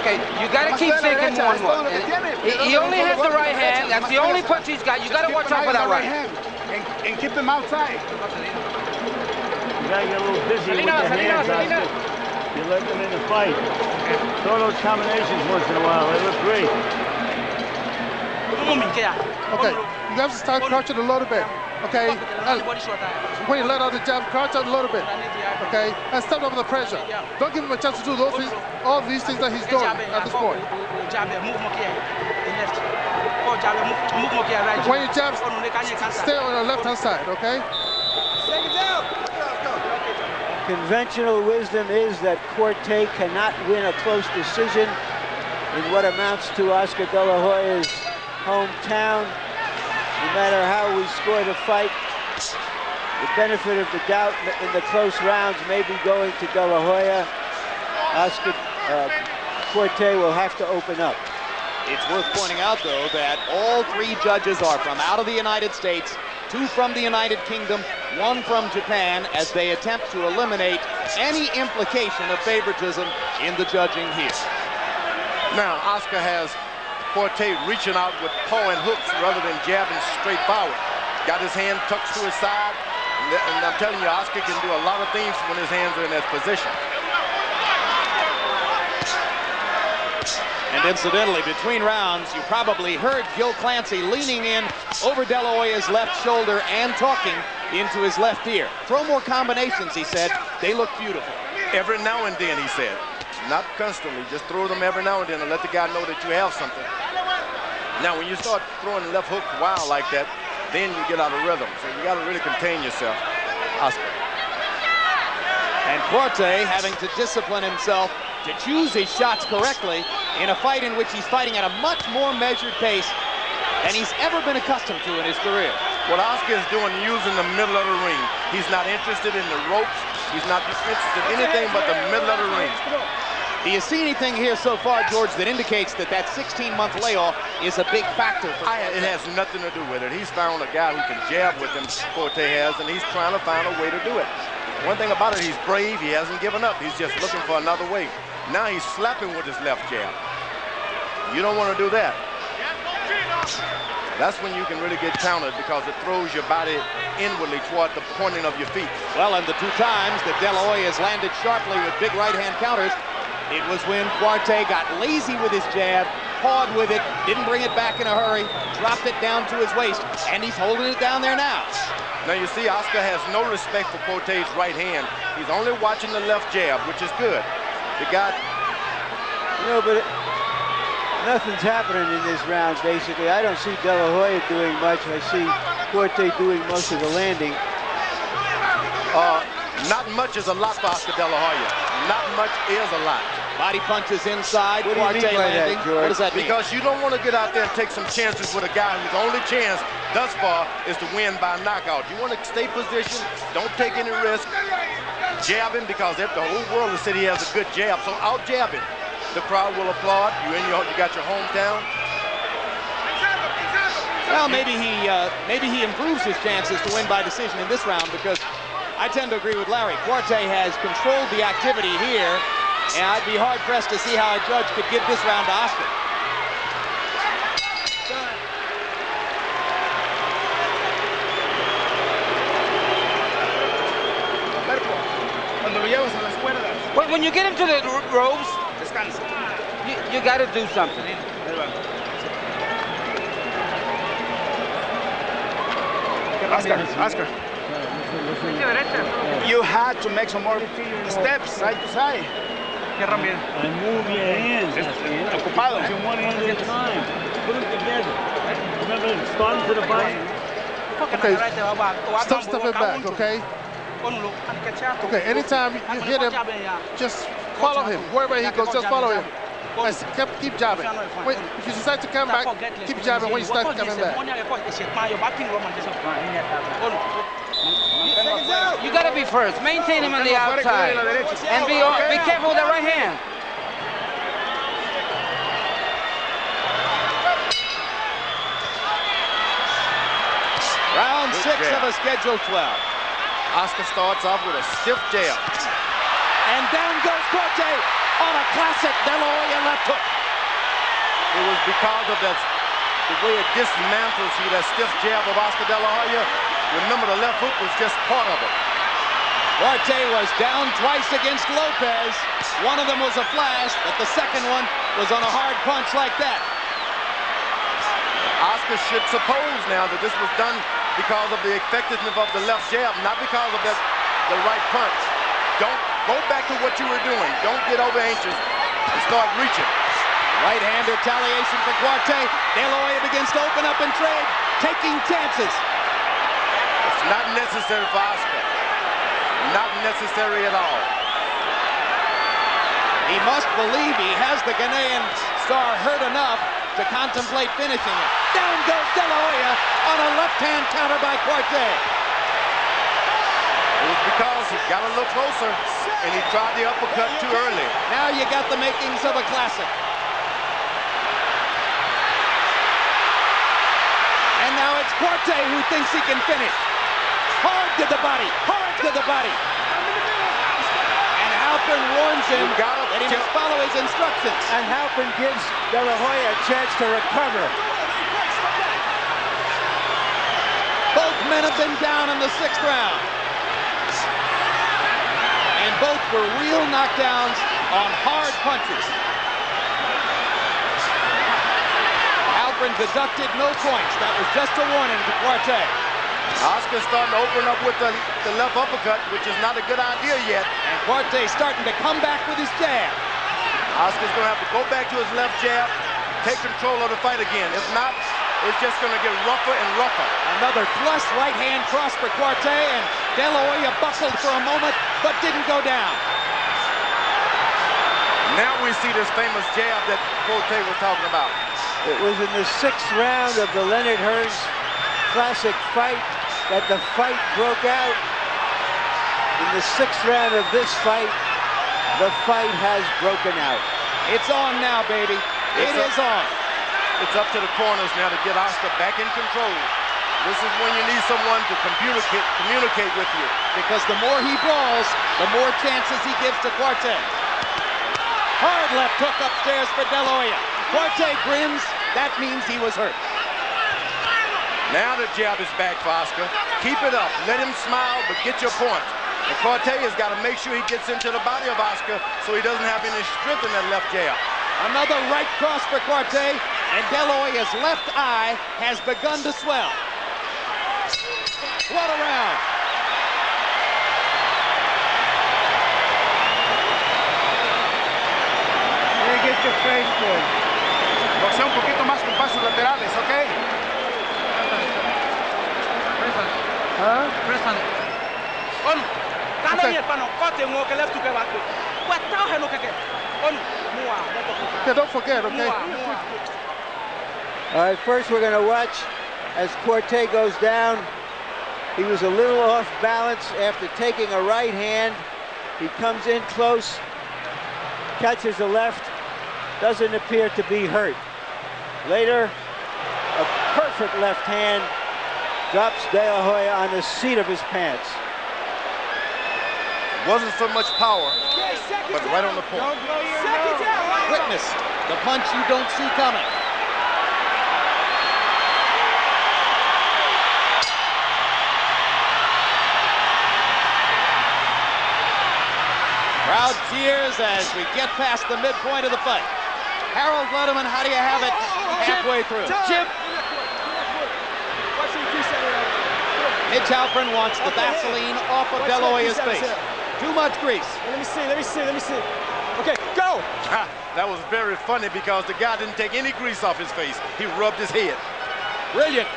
Speaker 13: Okay, you gotta keep thinking more and more. He only has the right hand. That's the only punch he's got. You gotta watch out for that right hand.
Speaker 12: And keep him outside.
Speaker 15: You gotta get a little busy with the hands, Oscar. You let them in the fight. Throw those combinations once in a while. They look great.
Speaker 14: Okay, you have to start crouching a little bit. Okay, when you let out the jab, crouch out a little bit. Okay, and step up the pressure. Don't give him a chance to do those things, all these things that he's doing at this point. When you jab, stay on the left-hand side, okay?
Speaker 7: Conventional wisdom is that Quartey cannot win a close decision in what amounts to Oscar De La Hoya's hometown. No matter how we score the fight, the benefit of the doubt in the close rounds may be going to De La Hoya. Oscar Quartey will have to open up.
Speaker 5: It's worth pointing out, though, that all 3 judges are from out of the United States, 2 from the United Kingdom, 1 from Japan, as they attempt to eliminate any implication of favoritism in the judging here.
Speaker 6: Now, Oscar has Quartey reaching out with paw and hooks rather than jabbing straight forward. Got his hand tucked to his side, and I'm telling you, Oscar can do a lot of things when his hands are in that position.
Speaker 5: And incidentally, between rounds, you probably heard Gil Clancy leaning in over De La Hoya's left shoulder and talking into his left ear. Throw more combinations, he said. They look beautiful.
Speaker 6: Every now and then, he said. Not constantly, just throw them every now and then and let the guy know that you have something. Now, when you start throwing left hook wild like that, then you get out of rhythm. So you got to really contain yourself, Oscar.
Speaker 5: And Quartey having to discipline himself to choose his shots correctly in a fight in which he's fighting at a much more measured pace than he's ever been accustomed to in his career.
Speaker 6: What Oscar is doing, using the middle of the ring. He's not interested in the ropes, He's not interested in anything but the middle of the ring.
Speaker 5: Do you see anything here so far, George, that indicates that that 16-month layoff is a big factor for
Speaker 6: It has nothing to do with it. He's found a guy who can jab with him, Quartey has, and he's trying to find a way to do it. One thing about it, he's brave. He hasn't given up. He's just looking for another way. Now he's slapping with his left jab. You don't want to do that. That's when you can really get countered because it throws your body inwardly toward the pointing of your feet.
Speaker 5: Well, and the two times that De La Hoya has landed sharply with big right-hand counters, it was when Quartey got lazy with his jab, pawed with it, didn't bring it back in a hurry, dropped it down to his waist, and he's holding it down there now.
Speaker 6: Now you see, Oscar has no respect for Quartey's right hand. He's only watching the left jab, which is good. The guy...
Speaker 7: No, but nothing's happening in this round, basically. I don't see De La Hoya doing much. I see Quartey doing most of the landing.
Speaker 6: Not much is a lot for Oscar De La Hoya. Not much is a lot.
Speaker 5: Body punches inside,
Speaker 7: what do you mean by
Speaker 5: landing.
Speaker 7: That, George?
Speaker 5: What does that mean?
Speaker 6: Because you don't want to get out there and take some chances with a guy whose only chance thus far is to win by knockout. You want to stay positioned, don't take any risk. Jab him because the whole world has said he has a good jab, so out jab him. The crowd will applaud. You got your hometown.
Speaker 5: Well, maybe he improves his chances to win by decision in this round because I tend to agree with Larry. Quartey has controlled the activity here, and I'd be hard-pressed to see how a judge could give this round to Oscar.
Speaker 13: When you get him to the ropes, you got to do something.
Speaker 12: Oscar. You had to make some more steps side to side.
Speaker 15: And move your hands.
Speaker 12: Ocupado.
Speaker 15: One hand at a time. Put them together. Remember, starting to the bottom.
Speaker 14: Okay, stop stepping back, okay? Okay, anytime you hit him, just follow him. Wherever he goes, just follow him. And keep jabbing. Wait, if you decide to come back, keep jabbing when you start coming back.
Speaker 13: You got to be first. Maintain him on the outside. And be careful with that right hand.
Speaker 5: Round 6 of a scheduled 12.
Speaker 6: Oscar starts off with a stiff jab.
Speaker 5: And down goes Quartey on a classic De La Hoya left hook.
Speaker 6: It was because of the way it dismantles you, that stiff jab of Oscar De La Hoya. Remember, the left hook was just part of it.
Speaker 5: Quartey was down twice against Lopez. One of them was a flash, but the second one was on a hard punch like that.
Speaker 6: Oscar should suppose now that this was done because of the effectiveness of the left jab, not because of the right punch. Don't go back to what you were doing. Don't get over anxious and start reaching.
Speaker 5: Right hand retaliation for Quartey. De La Hoya begins to open up and trade, taking chances.
Speaker 6: It's not necessary for Oscar. Not necessary at all.
Speaker 5: He must believe he has the Ghanaian star hurt enough to contemplate finishing it. Down goes De La Hoya on a left-hand counter by Quartey.
Speaker 6: It was because he got a little closer and he tried the uppercut too early.
Speaker 5: Now you got the makings of a classic. And now it's Quartey who thinks he can finish. Hard to the body, hard to the body. And Halpern warns him that he must follow his instructions.
Speaker 7: And Halpern gives De La Hoya a chance to recover.
Speaker 5: Both men have been down in the 6th round. And both were real knockdowns on hard punches. Halpern deducted no points. That was just a warning to Quartey.
Speaker 6: Oscar's starting to open up with the left uppercut, which is not a good idea yet.
Speaker 5: And Quartey's starting to come back with his jab.
Speaker 6: Oscar's going to have to go back to his left jab, take control of the fight again. If not, it's just going to get rougher and rougher.
Speaker 5: Another flush right-hand cross for Quartey, and De La Hoya buckled for a moment, but didn't go down.
Speaker 6: Now we see this famous jab that Quartey was talking about.
Speaker 7: It was in the 6th round of the Leonard Hearns Classic fight that the fight broke out. In the 6th round of this fight, the fight has broken out.
Speaker 5: It's on now, baby. It is on.
Speaker 6: It's up to the corners now to get Oscar back in control. This is when you need someone to communicate with you.
Speaker 5: Because the more he brawls, the more chances he gives to Quartey. Hard left hook upstairs for De La Hoya. Quartey grins. That means he was hurt.
Speaker 6: Now the jab is back for Oscar. Keep it up. Let him smile, but get your point. And Quartey has got to make sure he gets into the body of Oscar so he doesn't have any strength in that left jab.
Speaker 5: Another right cross for Quartey, and De La Hoya's left eye has begun to swell. What a round.
Speaker 2: Get your face good.
Speaker 12: Boxea un poquito más con pasos laterales, ¿ok?
Speaker 14: Okay, don't forget, okay?
Speaker 7: All right, first we're going to watch as Quartey goes down. He was a little off balance after taking a right hand. He comes in close, catches the left, doesn't appear to be hurt. Later, a perfect left hand drops De La Hoya on the seat of his pants.
Speaker 6: Wasn't so much power, but right on the point.
Speaker 5: Witness the punch you don't see coming. Crowd cheers as we get past the midpoint of the fight. Harold Letterman, how do you have it halfway through?
Speaker 10: Jim.
Speaker 5: Mitch Halpern wants the Vaseline off of De La Hoya's face. Too much grease.
Speaker 11: Let me see. Okay, go!
Speaker 6: That was very funny because the guy didn't take any grease off his face. He rubbed his head.
Speaker 5: Brilliant.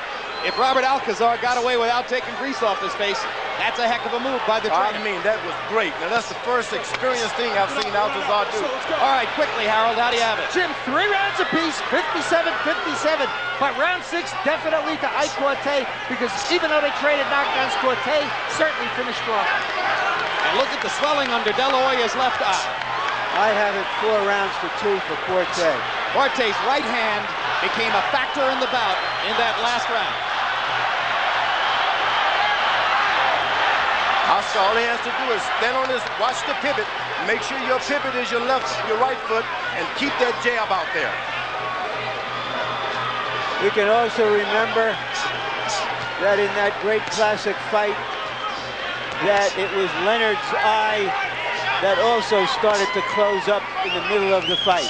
Speaker 5: If Robert Alcazar got away without taking grease off his face, that's a heck of a move by the trainer.
Speaker 6: I mean, that was great. Now, that's the first experienced thing I've seen Alcazar do.
Speaker 5: All right, quickly, Harold, how do you have it?
Speaker 10: Jim, 3 rounds apiece, 57-57. But round 6 definitely to Ike Quartey, because even though they traded knockdowns, Quartey certainly finished strong.
Speaker 5: And look at the swelling under De La Hoya's left eye.
Speaker 7: I have it 4 rounds to 2 for Quartey.
Speaker 5: Quartey's right hand became a factor in the bout in that last round.
Speaker 6: Oscar, all he has to do is stand on his, watch the pivot, make sure your pivot is your right foot, and keep that jab out there.
Speaker 7: We can also remember that in that great classic fight, that it was Leonard's eye that also started to close up in the middle of the fight.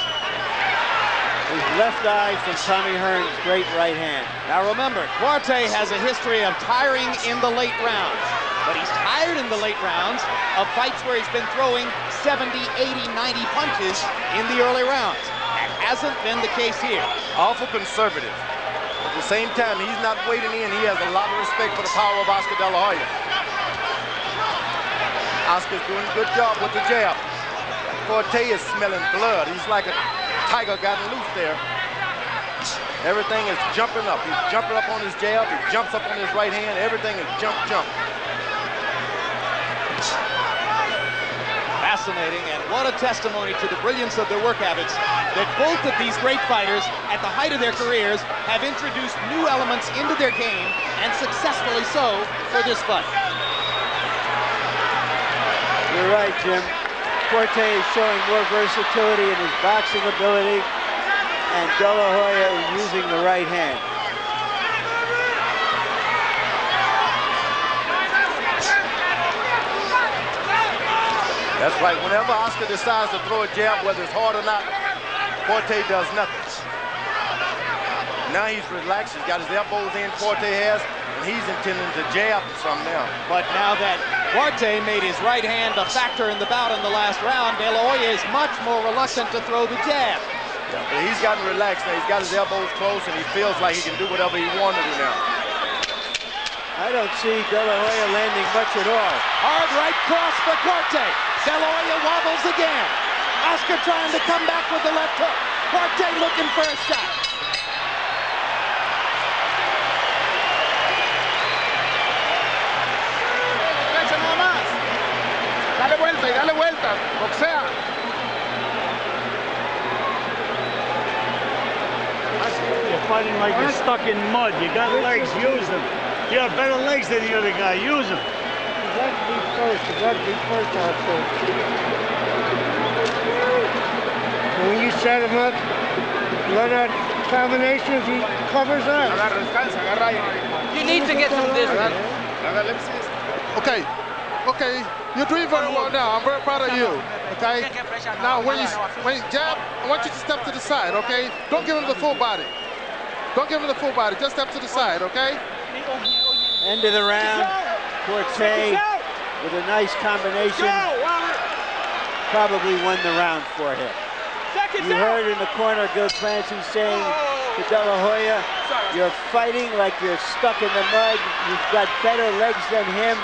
Speaker 7: His left eye from Tommy Hearn's great right hand.
Speaker 5: Now remember, Quartey has a history of tiring in the late rounds. But he's tired in the late rounds of fights where he's been throwing 70, 80, 90 punches in the early rounds. That hasn't been the case here.
Speaker 6: Awful conservative. At the same time, he's not waiting in. He has a lot of respect for the power of Oscar De La Hoya. Oscar's doing a good job with the jab. Quartey is smelling blood. He's like a tiger gotten loose there. Everything is jumping up. He's jumping up on his jab. He jumps up on his right hand. Everything is jump.
Speaker 5: Fascinating, and what a testimony to the brilliance of their work habits that both of these great fighters at the height of their careers have introduced new elements into their game, and successfully so for this fight.
Speaker 7: You're right, Jim. Quartey is showing more versatility in his boxing ability, and De La Hoya is using the right hand.
Speaker 6: That's right. Whenever Oscar decides to throw a jab, whether it's hard or not, Quartey does nothing. Now he's relaxed. He's got his elbows in, Quartey has, and he's intending to jab some now.
Speaker 5: But now that Quartey made his right hand a factor in the bout in the last round, De La Hoya is much more reluctant to throw the jab.
Speaker 6: Yeah, but he's gotten relaxed now. He's got his elbows close, and he feels like he can do whatever he wants to do now.
Speaker 7: I don't see De La Hoya landing much at all.
Speaker 5: Hard right cross for Quartey. De La Hoya wobbles again. Oscar trying to come back with the left hook. Quartey looking for a shot.
Speaker 15: fighting like you're stuck in mud. You got legs, use them. You have better legs than the other guy, use them.
Speaker 2: You got to be first. You got to be first out there. And when you set him up, let out combinations, he covers up.
Speaker 13: You need to get some distance.
Speaker 14: Okay, okay, you're doing very well now. I'm very proud of you. Okay. Now when you jab, I want you to step to the side. Okay. Don't give him the full body. Don't give him the full body. Just step to the side. Okay.
Speaker 7: End of the round. Quartey with a nice combination probably won the round for him. You heard in the corner Gil Clancy saying to De La Hoya, you're fighting like you're stuck in the mud. You've got better legs than him.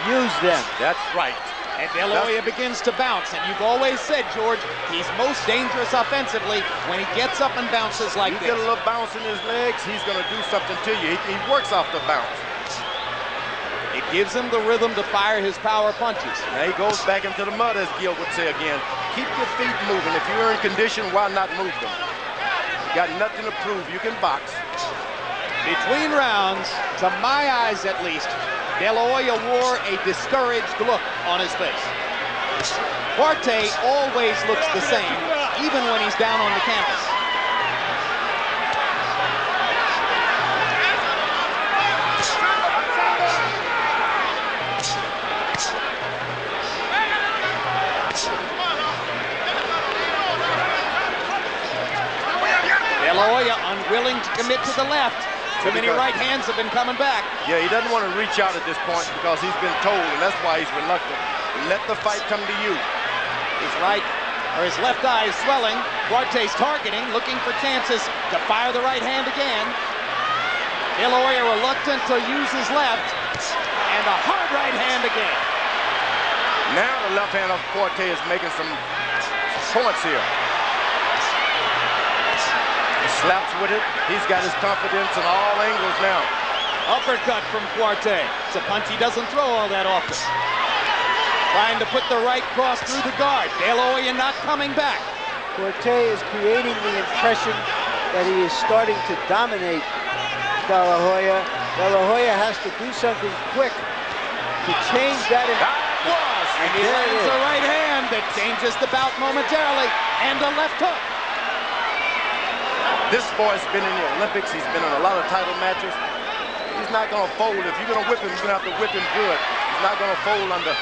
Speaker 7: Use them.
Speaker 5: That's right. And De La Hoya begins to bounce. And you've always said, George, he's most dangerous offensively when he gets up and bounces like this.
Speaker 6: You get a little bounce in his legs, he's going to do something to you. He works off the bounce.
Speaker 5: It gives him the rhythm to fire his power punches.
Speaker 6: Now he goes back into the mud, as Gil would say again. Keep your feet moving. If you're in condition, why not move them? You got nothing to prove. You can box.
Speaker 5: Between rounds, to my eyes at least, De La Hoya wore a discouraged look on his face. Quartey always looks the same, even when he's down on the canvas. De La Hoya unwilling to commit to the left. Too many right hands have been coming back.
Speaker 6: Yeah, he doesn't want to reach out at this point because he's been told, and that's why he's reluctant. Let the fight come to you.
Speaker 5: His right, or his left eye is swelling. Quartey's targeting, looking for chances to fire the right hand again. De La Hoya reluctant to use his left, and a hard right hand again.
Speaker 6: Now the left hand of Quartey is making some points here. Slaps with it. He's got his confidence in all angles now.
Speaker 5: Uppercut from Quartey. It's a punch he doesn't throw all that often. Trying to put the right cross through the guard. De La Hoya not coming back.
Speaker 7: Quartey is creating the impression that he is starting to dominate De La Hoya. De La Hoya has to do something quick to change that.
Speaker 5: And he lands a right hand that changes the bout momentarily. And a left hook.
Speaker 6: This boy's been in the Olympics. He's been in a lot of title matches. He's not going to fold. If you're going to whip him, you're going to have to whip him good. He's not going to fold under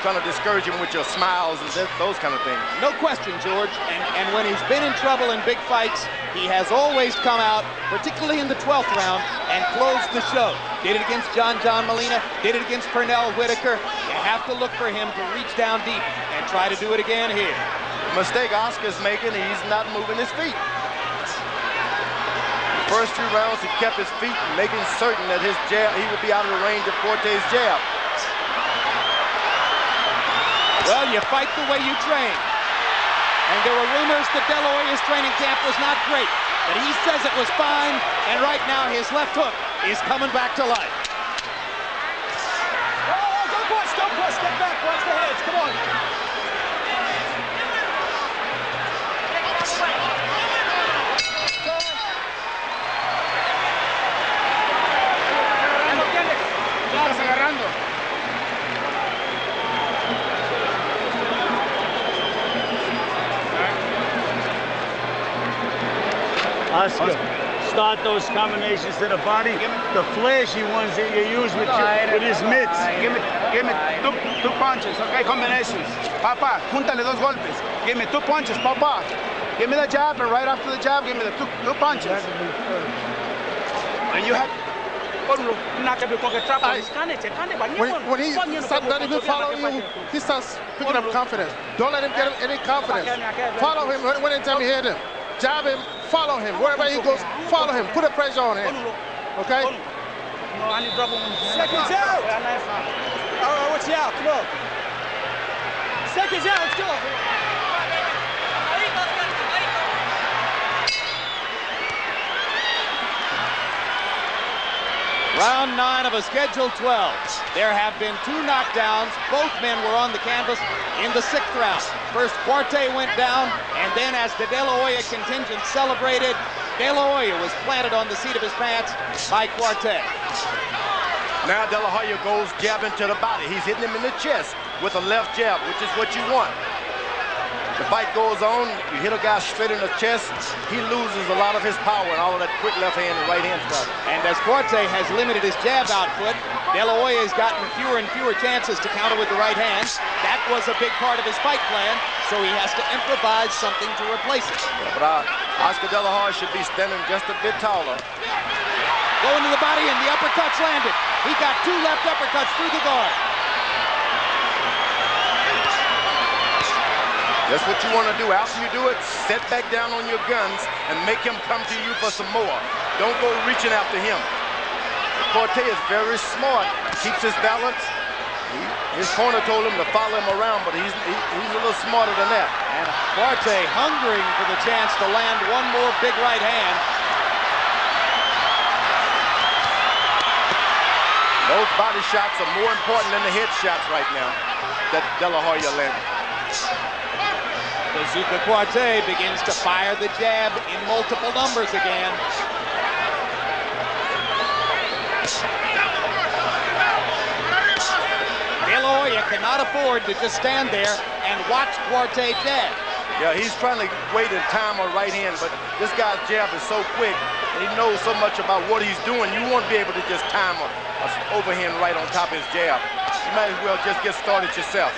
Speaker 6: trying to discourage him with your smiles and those kind of things.
Speaker 5: No question, George. And when he's been in trouble in big fights, he has always come out, particularly in the 12th round, and closed the show. Did it against John Molina, did it against Pernell Whitaker. You have to look for him to reach down deep and try to do it again here.
Speaker 6: The mistake Oscar's making, he's not moving his feet. First 2 rounds, he kept his feet, making certain that his jab, he would be out of the range of Quartey's jab.
Speaker 5: Well, you fight the way you train. And there were rumors that De La Hoya's training camp was not great, but he says it was fine, and right now his left hook is coming back to life.
Speaker 10: Oh, don't push, step back, watch the heads, come on.
Speaker 15: Oscar, start those combinations to the body, the flashy ones that you use with his mitts.
Speaker 12: Give me two punches, okay, combinations. Papa, júntale 2 golpes. Give me 2 punches, Papa. Give me the jab, and right after the jab, give me the two punches. And you have...
Speaker 14: When he starts letting him follow you, he starts picking up confidence. Don't let him get any confidence. Follow him anytime you hit him. Jab him, follow him. Wherever he goes, follow him. Put a pressure on him. Okay?
Speaker 10: Seconds out. What's out? Come on. Seconds out. Let's go.
Speaker 5: Round 9 of a scheduled 12. There have been 2 knockdowns. Both men were on the canvas in the 6th round. First, Quartey went down, and then as the De La Hoya contingent celebrated, De La Hoya was planted on the seat of his pants by Quartey.
Speaker 6: Now De La Hoya goes jabbing to the body. He's hitting him in the chest with a left jab, which is what you want. The fight goes on, you hit a guy straight in the chest, he loses a lot of his power and all of that quick left hand and right hand stuff.
Speaker 5: And as Quartey has limited his jab output, De La Hoya has gotten fewer and fewer chances to counter with the right hand. That was a big part of his fight plan, so he has to improvise something to replace it.
Speaker 6: Yeah, but Oscar De La Hoya should be standing just a bit taller.
Speaker 5: Going to the body and the uppercuts landed. He got 2 left uppercuts through the guard.
Speaker 6: That's what you want to do. After you do it, set back down on your guns and make him come to you for some more. Don't go reaching after him. Quartey is very smart. He keeps his balance. His corner told him to follow him around, but he's a little smarter than that.
Speaker 5: And Quartey hungering for the chance to land one more big right hand.
Speaker 6: Those body shots are more important than the head shots right now that De La Hoya landed.
Speaker 5: Bazooka Quartey begins to fire the jab in multiple numbers again. De La Hoya cannot afford to just stand there and watch Quartey jab.
Speaker 6: Yeah, he's trying to wait and time a right hand, but this guy's jab is so quick, and he knows so much about what he's doing, you won't be able to just time a overhand right on top of his jab. You might as well just get started yourself.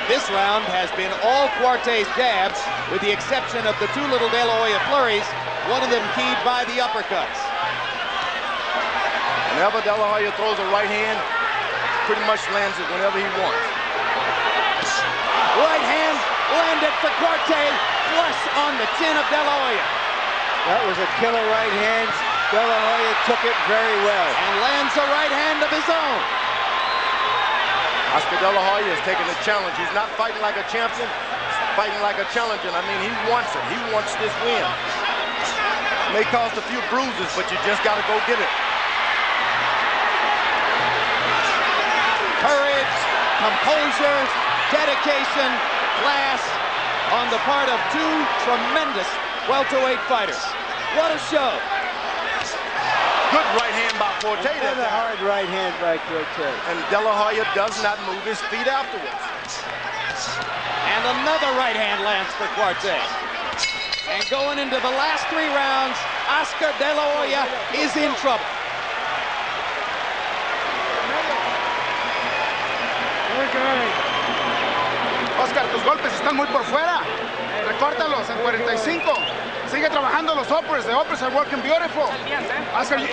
Speaker 5: This round has been all Quartey's jabs, with the exception of the 2 little De La Hoya flurries, one of them keyed by the uppercuts.
Speaker 6: Whenever De La Hoya throws a right hand, pretty much lands it whenever he wants.
Speaker 5: Right hand landed for Quartey, flush on the chin of De La Hoya.
Speaker 7: That was a killer right hand. De La Hoya took it very well.
Speaker 5: And lands a right hand of his own.
Speaker 6: Oscar De La Hoya is taking the challenge. He's not fighting like a champion, he's fighting like a challenger. I mean, he wants it. He wants this win. It may cost a few bruises, but you just got to go get it.
Speaker 5: Courage, composure, dedication, class on the part of 2 tremendous welterweight fighters. What a show.
Speaker 6: Good right hand by Quartey.
Speaker 7: Another hard right hand by Quartey.
Speaker 6: And De La Hoya does not move his feet afterwards.
Speaker 5: And another right hand lands for Quartey. And going into the last 3 rounds, Oscar De La Hoya is in trouble.
Speaker 12: Oscar, tus golpes están muy por fuera. Recórtalos en 45. Sigue trabajando los uppers. The uppers are working beautiful. Oscar, the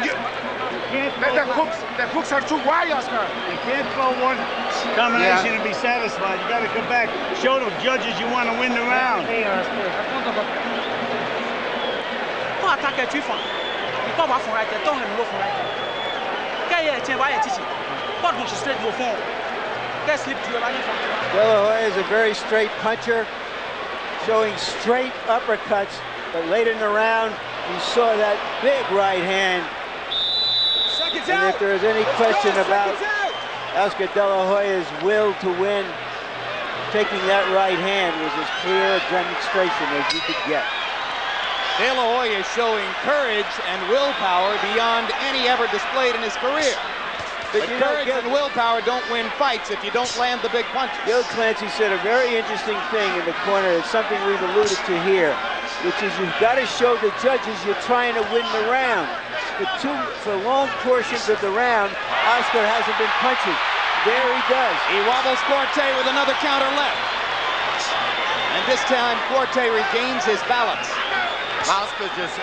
Speaker 12: hooks are too wide, Oscar.
Speaker 15: You can't throw one combination and be satisfied. You got to come back, show the judges you want to win the round.
Speaker 7: De La Hoya is a very straight puncher, showing straight uppercuts, but late in the round, you saw that big right hand. And if there is any question about Oscar De La Hoya's will to win, taking that right hand was as clear a demonstration as you could get.
Speaker 5: De La Hoya showing courage and willpower beyond any ever displayed in his career. But courage and willpower don't win fights if you don't land the big punches.
Speaker 7: Gil Clancy said a very interesting thing in the corner. It's something we've alluded to here, which is you've got to show the judges you're trying to win the round. For long portions of the round, Oscar hasn't been punching. There he does.
Speaker 5: He wobbles Quartey with another counter left. And this time, Quartey regains his balance.
Speaker 6: Oscar just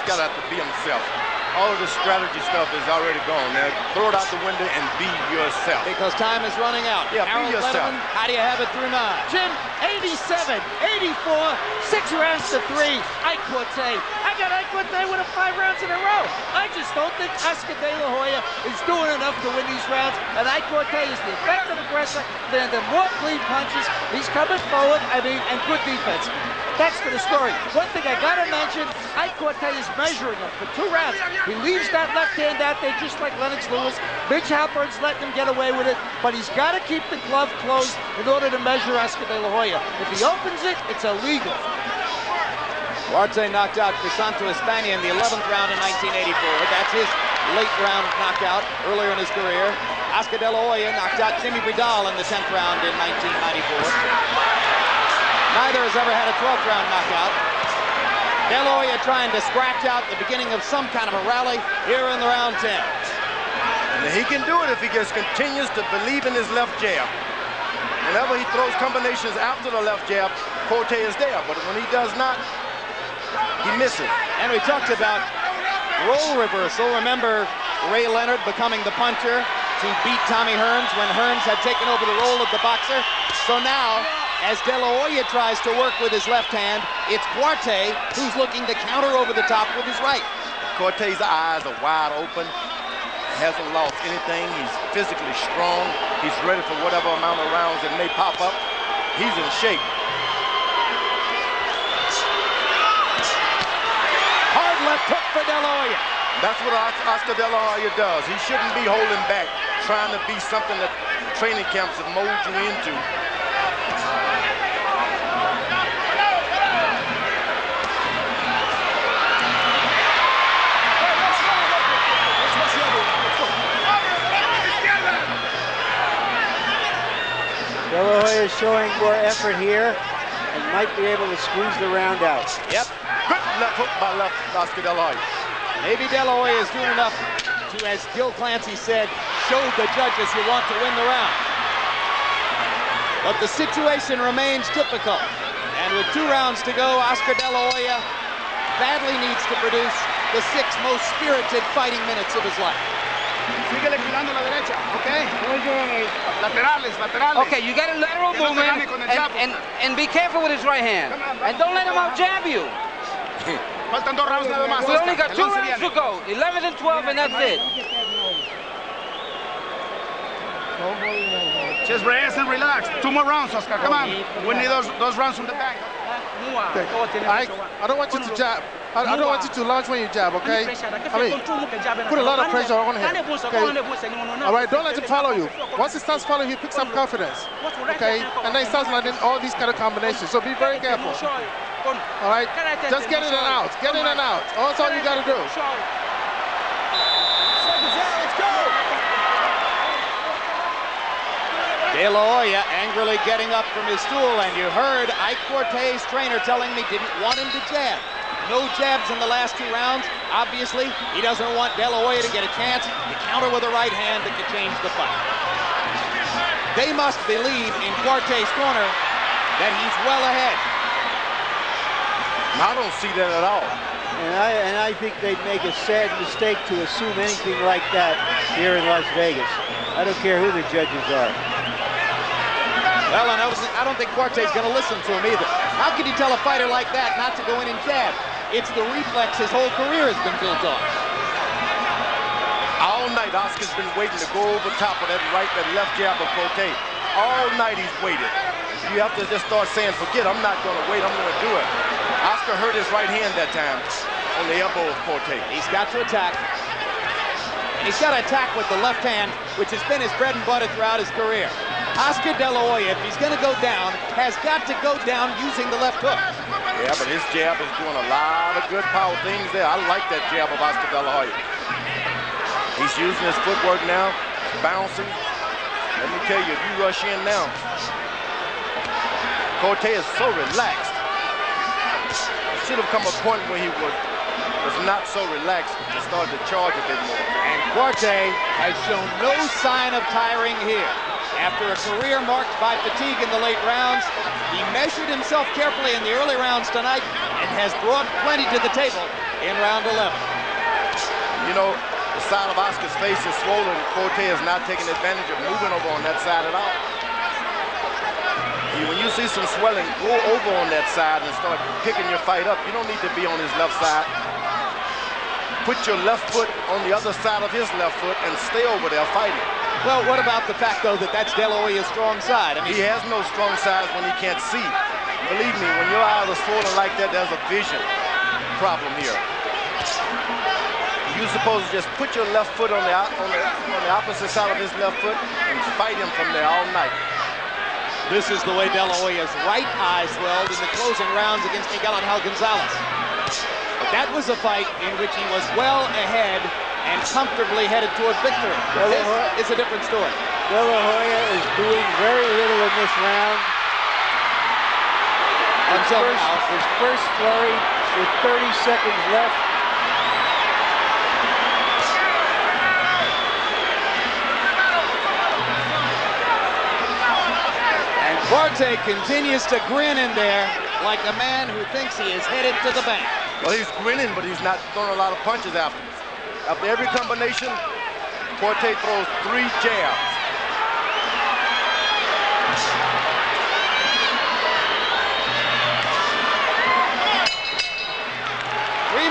Speaker 6: got to be himself. All of the strategy stuff is already gone. Now throw it out the window and be yourself.
Speaker 5: Because time is running out.
Speaker 6: Yeah, be yourself.
Speaker 5: How do you have it through 9?
Speaker 10: Jim, 87, 84, 6 rounds to 3. Ike Quartey. I got Ike Quartey winning 5 rounds in a row. I just don't think Oscar De La Hoya is doing enough to win these rounds. And Ike Quartey is the effective aggressor. Landing more clean punches. He's coming forward. And good defense. That's for the story. One thing I gotta mention, Ike Quartey is measuring him for 2 rounds. He leaves that left hand out there just like Lennox Lewis. Mitch Halpern's letting him get away with it, but he's got to keep the glove closed in order to measure Oscar De La Hoya. If he opens it, it's illegal.
Speaker 5: Quartey knocked out Crisanto España in the 11th round in 1984. That's his late round knockout earlier in his career. Oscar De La Hoya knocked out Jimmy Bridal in the 10th round in 1994. Neither has ever had a 12th round knockout. De La Hoya trying to scratch out the beginning of some kind of a rally here in the round 10.
Speaker 6: And he can do it if he just continues to believe in his left jab. Whenever he throws combinations after the left jab, Quartey is there. But when he does not, he misses.
Speaker 5: And we talked about role reversal. Remember Ray Leonard becoming the puncher to beat Tommy Hearns when Hearns had taken over the role of the boxer. So now, as De La Hoya tries to work with his left hand, it's Quartey who's looking to counter over the top with his right.
Speaker 6: Quartey's eyes are wide open. Hasn't lost anything. He's physically strong. He's ready for whatever amount of rounds that may pop up. He's in shape.
Speaker 5: Hard left hook for De La Hoya.
Speaker 6: That's what Oscar De La Hoya does. He shouldn't be holding back, trying to be something that training camps have molded you into.
Speaker 7: De La Hoya is showing more effort here and might be able to squeeze the round out.
Speaker 5: Yep.
Speaker 6: Good left hook by Oscar De La Hoya.
Speaker 5: Maybe De La Hoya is doing enough to, as Gil Clancy said, show the judges you want to win the round. But the situation remains difficult. And with 2 rounds to go, Oscar De La Hoya badly needs to produce the 6 most spirited fighting minutes of his life.
Speaker 12: Síguele cuidando la derecha, okay? Laterales, laterales.
Speaker 13: Okay, you got a lateral movement, and be careful with his right hand. And don't let him out jab you.
Speaker 12: Faltan 2 rounds nada más.
Speaker 13: We only got 2 rounds to go, 11 and 12, and that's it.
Speaker 12: Just rest and relax. 2 more rounds, Oscar. Come on. We need those rounds from the back.
Speaker 14: Okay. I don't want you to jab. I don't want you to launch when you jab, okay? I mean, put a lot of pressure on him, okay? All right, don't let him follow you. Once he starts following you, he picks up confidence, okay? And then he starts landing all these kind of combinations, so be very careful. All right? Just get in and out. Get in and out. That's all you got to do.
Speaker 5: De La Hoya angrily getting up from his stool, and you heard Ike Quartey's trainer telling me didn't want him to jab. No jabs in the last 2 rounds. Obviously, he doesn't want De La Hoya to get a chance to counter with a right hand that could change the fight. They must believe in Quartey's corner that he's well ahead.
Speaker 6: I don't see that at all.
Speaker 7: And I think they'd make a sad mistake to assume anything like that here in Las Vegas. I don't care who the judges are.
Speaker 5: Well, and I don't think Quartey's going to listen to him either. How can you tell a fighter like that not to go in and jab? It's the reflex his whole career has been built on.
Speaker 6: All night, Oscar's been waiting to go over top of that left jab of Quartey. All night he's waited. You have to just start saying, forget, I'm not going to wait, I'm going to do it. Oscar hurt his right hand that time on the elbow of Quartey.
Speaker 5: He's got to attack. And he's got to attack with the left hand, which has been his bread and butter throughout his career. Oscar De La Hoya, if he's going to go down, has got to go down using the left hook.
Speaker 6: Yeah, but his jab is doing a lot of good power things there. I like that jab of Oscar De La Hoya. He's using his footwork now, bouncing. Let me tell you, if you rush in now, Quartey is so relaxed. It should have come a point where he was not so relaxed and started to charge a bit more.
Speaker 5: And Quartey has shown no sign of tiring here. After a career marked by fatigue in the late rounds, he measured himself carefully in the early rounds tonight and has brought plenty to the table in round 11.
Speaker 6: You know, the side of Oscar's face is swollen. Quartey is not taking advantage of moving over on that side at all. When you see some swelling, go over on that side and start picking your fight up. You don't need to be on his left side. Put your left foot on the other side of his left foot and stay over there fighting.
Speaker 5: Well, what about the fact, though, that that's De La Hoya's strong side? I mean,
Speaker 6: he has no strong side when he can't see. Believe me, when your eyes are swollen like that, there's a vision problem here. You're supposed to just put your left foot on the opposite side of his left foot and fight him from there all night.
Speaker 5: This is the way De La Hoya's right eye swelled in the closing rounds against Miguel Angel Gonzalez. But that was a fight in which he was well ahead and comfortably headed toward victory. This is a different story.
Speaker 7: De La Hoya is doing very little in this round.
Speaker 5: Until now.
Speaker 7: His first flurry with 30 seconds left.
Speaker 5: And Quartey continues to grin in there like a man who thinks he is headed to the bank.
Speaker 6: Well, he's grinning, but he's not throwing a lot of punches after. After every combination, Quartey throws 3 jabs.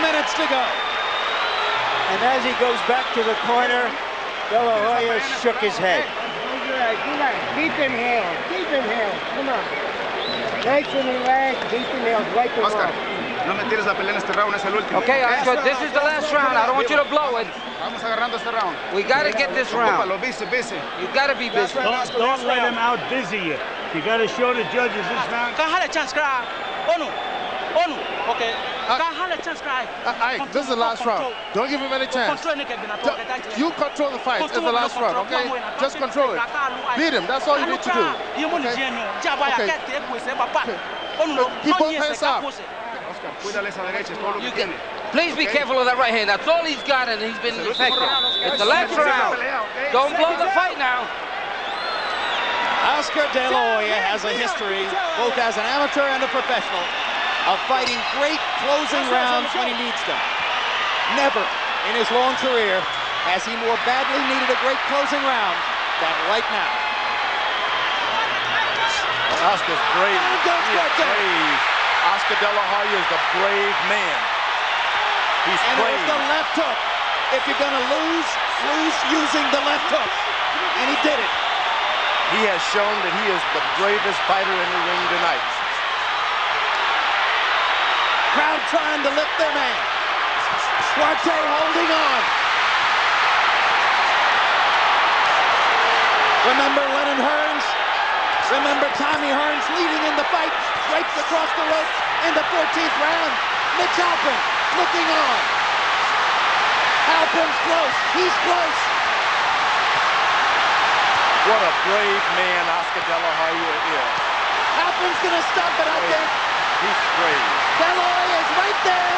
Speaker 5: Minutes to go.
Speaker 7: And as he goes back to the corner, De La Hoya shook his head.
Speaker 16: Keep him held. Keep him held. Come on. Nice and relaxed. Keep him held. Wipe him off.
Speaker 12: No me tires la pelea en este round, es el último.
Speaker 13: Okay, Oscar, this is the last round. I don't want you to blow it.
Speaker 12: Vamos agarrando este round.
Speaker 13: We got to get this round.
Speaker 12: Busy.
Speaker 13: You got to be busy.
Speaker 15: Don't let him out busy you. You got to show the judges this round.
Speaker 17: Can't have a chance, cry. Onu. Okay. Can't have a chance, cry.
Speaker 14: This is the last round. Don't give him any chance. You control the fight. It's the last round, okay? Just control it. Beat him. That's all you need to do. Okay? Keep both hands up.
Speaker 13: Please be careful of that right hand. That's all he's got, and he's been effective. It's the last round. Don't blow the fight now.
Speaker 5: Oscar De La Hoya has a history, both as an amateur and a professional, of fighting great closing rounds when he needs them. Never in his long career has he more badly needed a great closing round than right now.
Speaker 6: Oscar's brave. He is brave. Oscar De La Hoya is the brave man. He's
Speaker 5: and
Speaker 6: brave.
Speaker 5: It was the left hook. If you're going to lose using the left hook. And he did it.
Speaker 6: He has shown that he is the bravest fighter in the ring tonight.
Speaker 5: Crowd trying to lift their man. Quartey holding on. Remember Lennon Hearns? Remember Tommy Hearns leading in the fight, draped across the ropes in the 14th round. Mitch Halpin looking on. Halpin's close. He's close.
Speaker 6: What a brave man Oscar De La Hoya is.
Speaker 5: Halpin's going to stop it, I think.
Speaker 6: He's brave.
Speaker 5: De La Hoya is right there.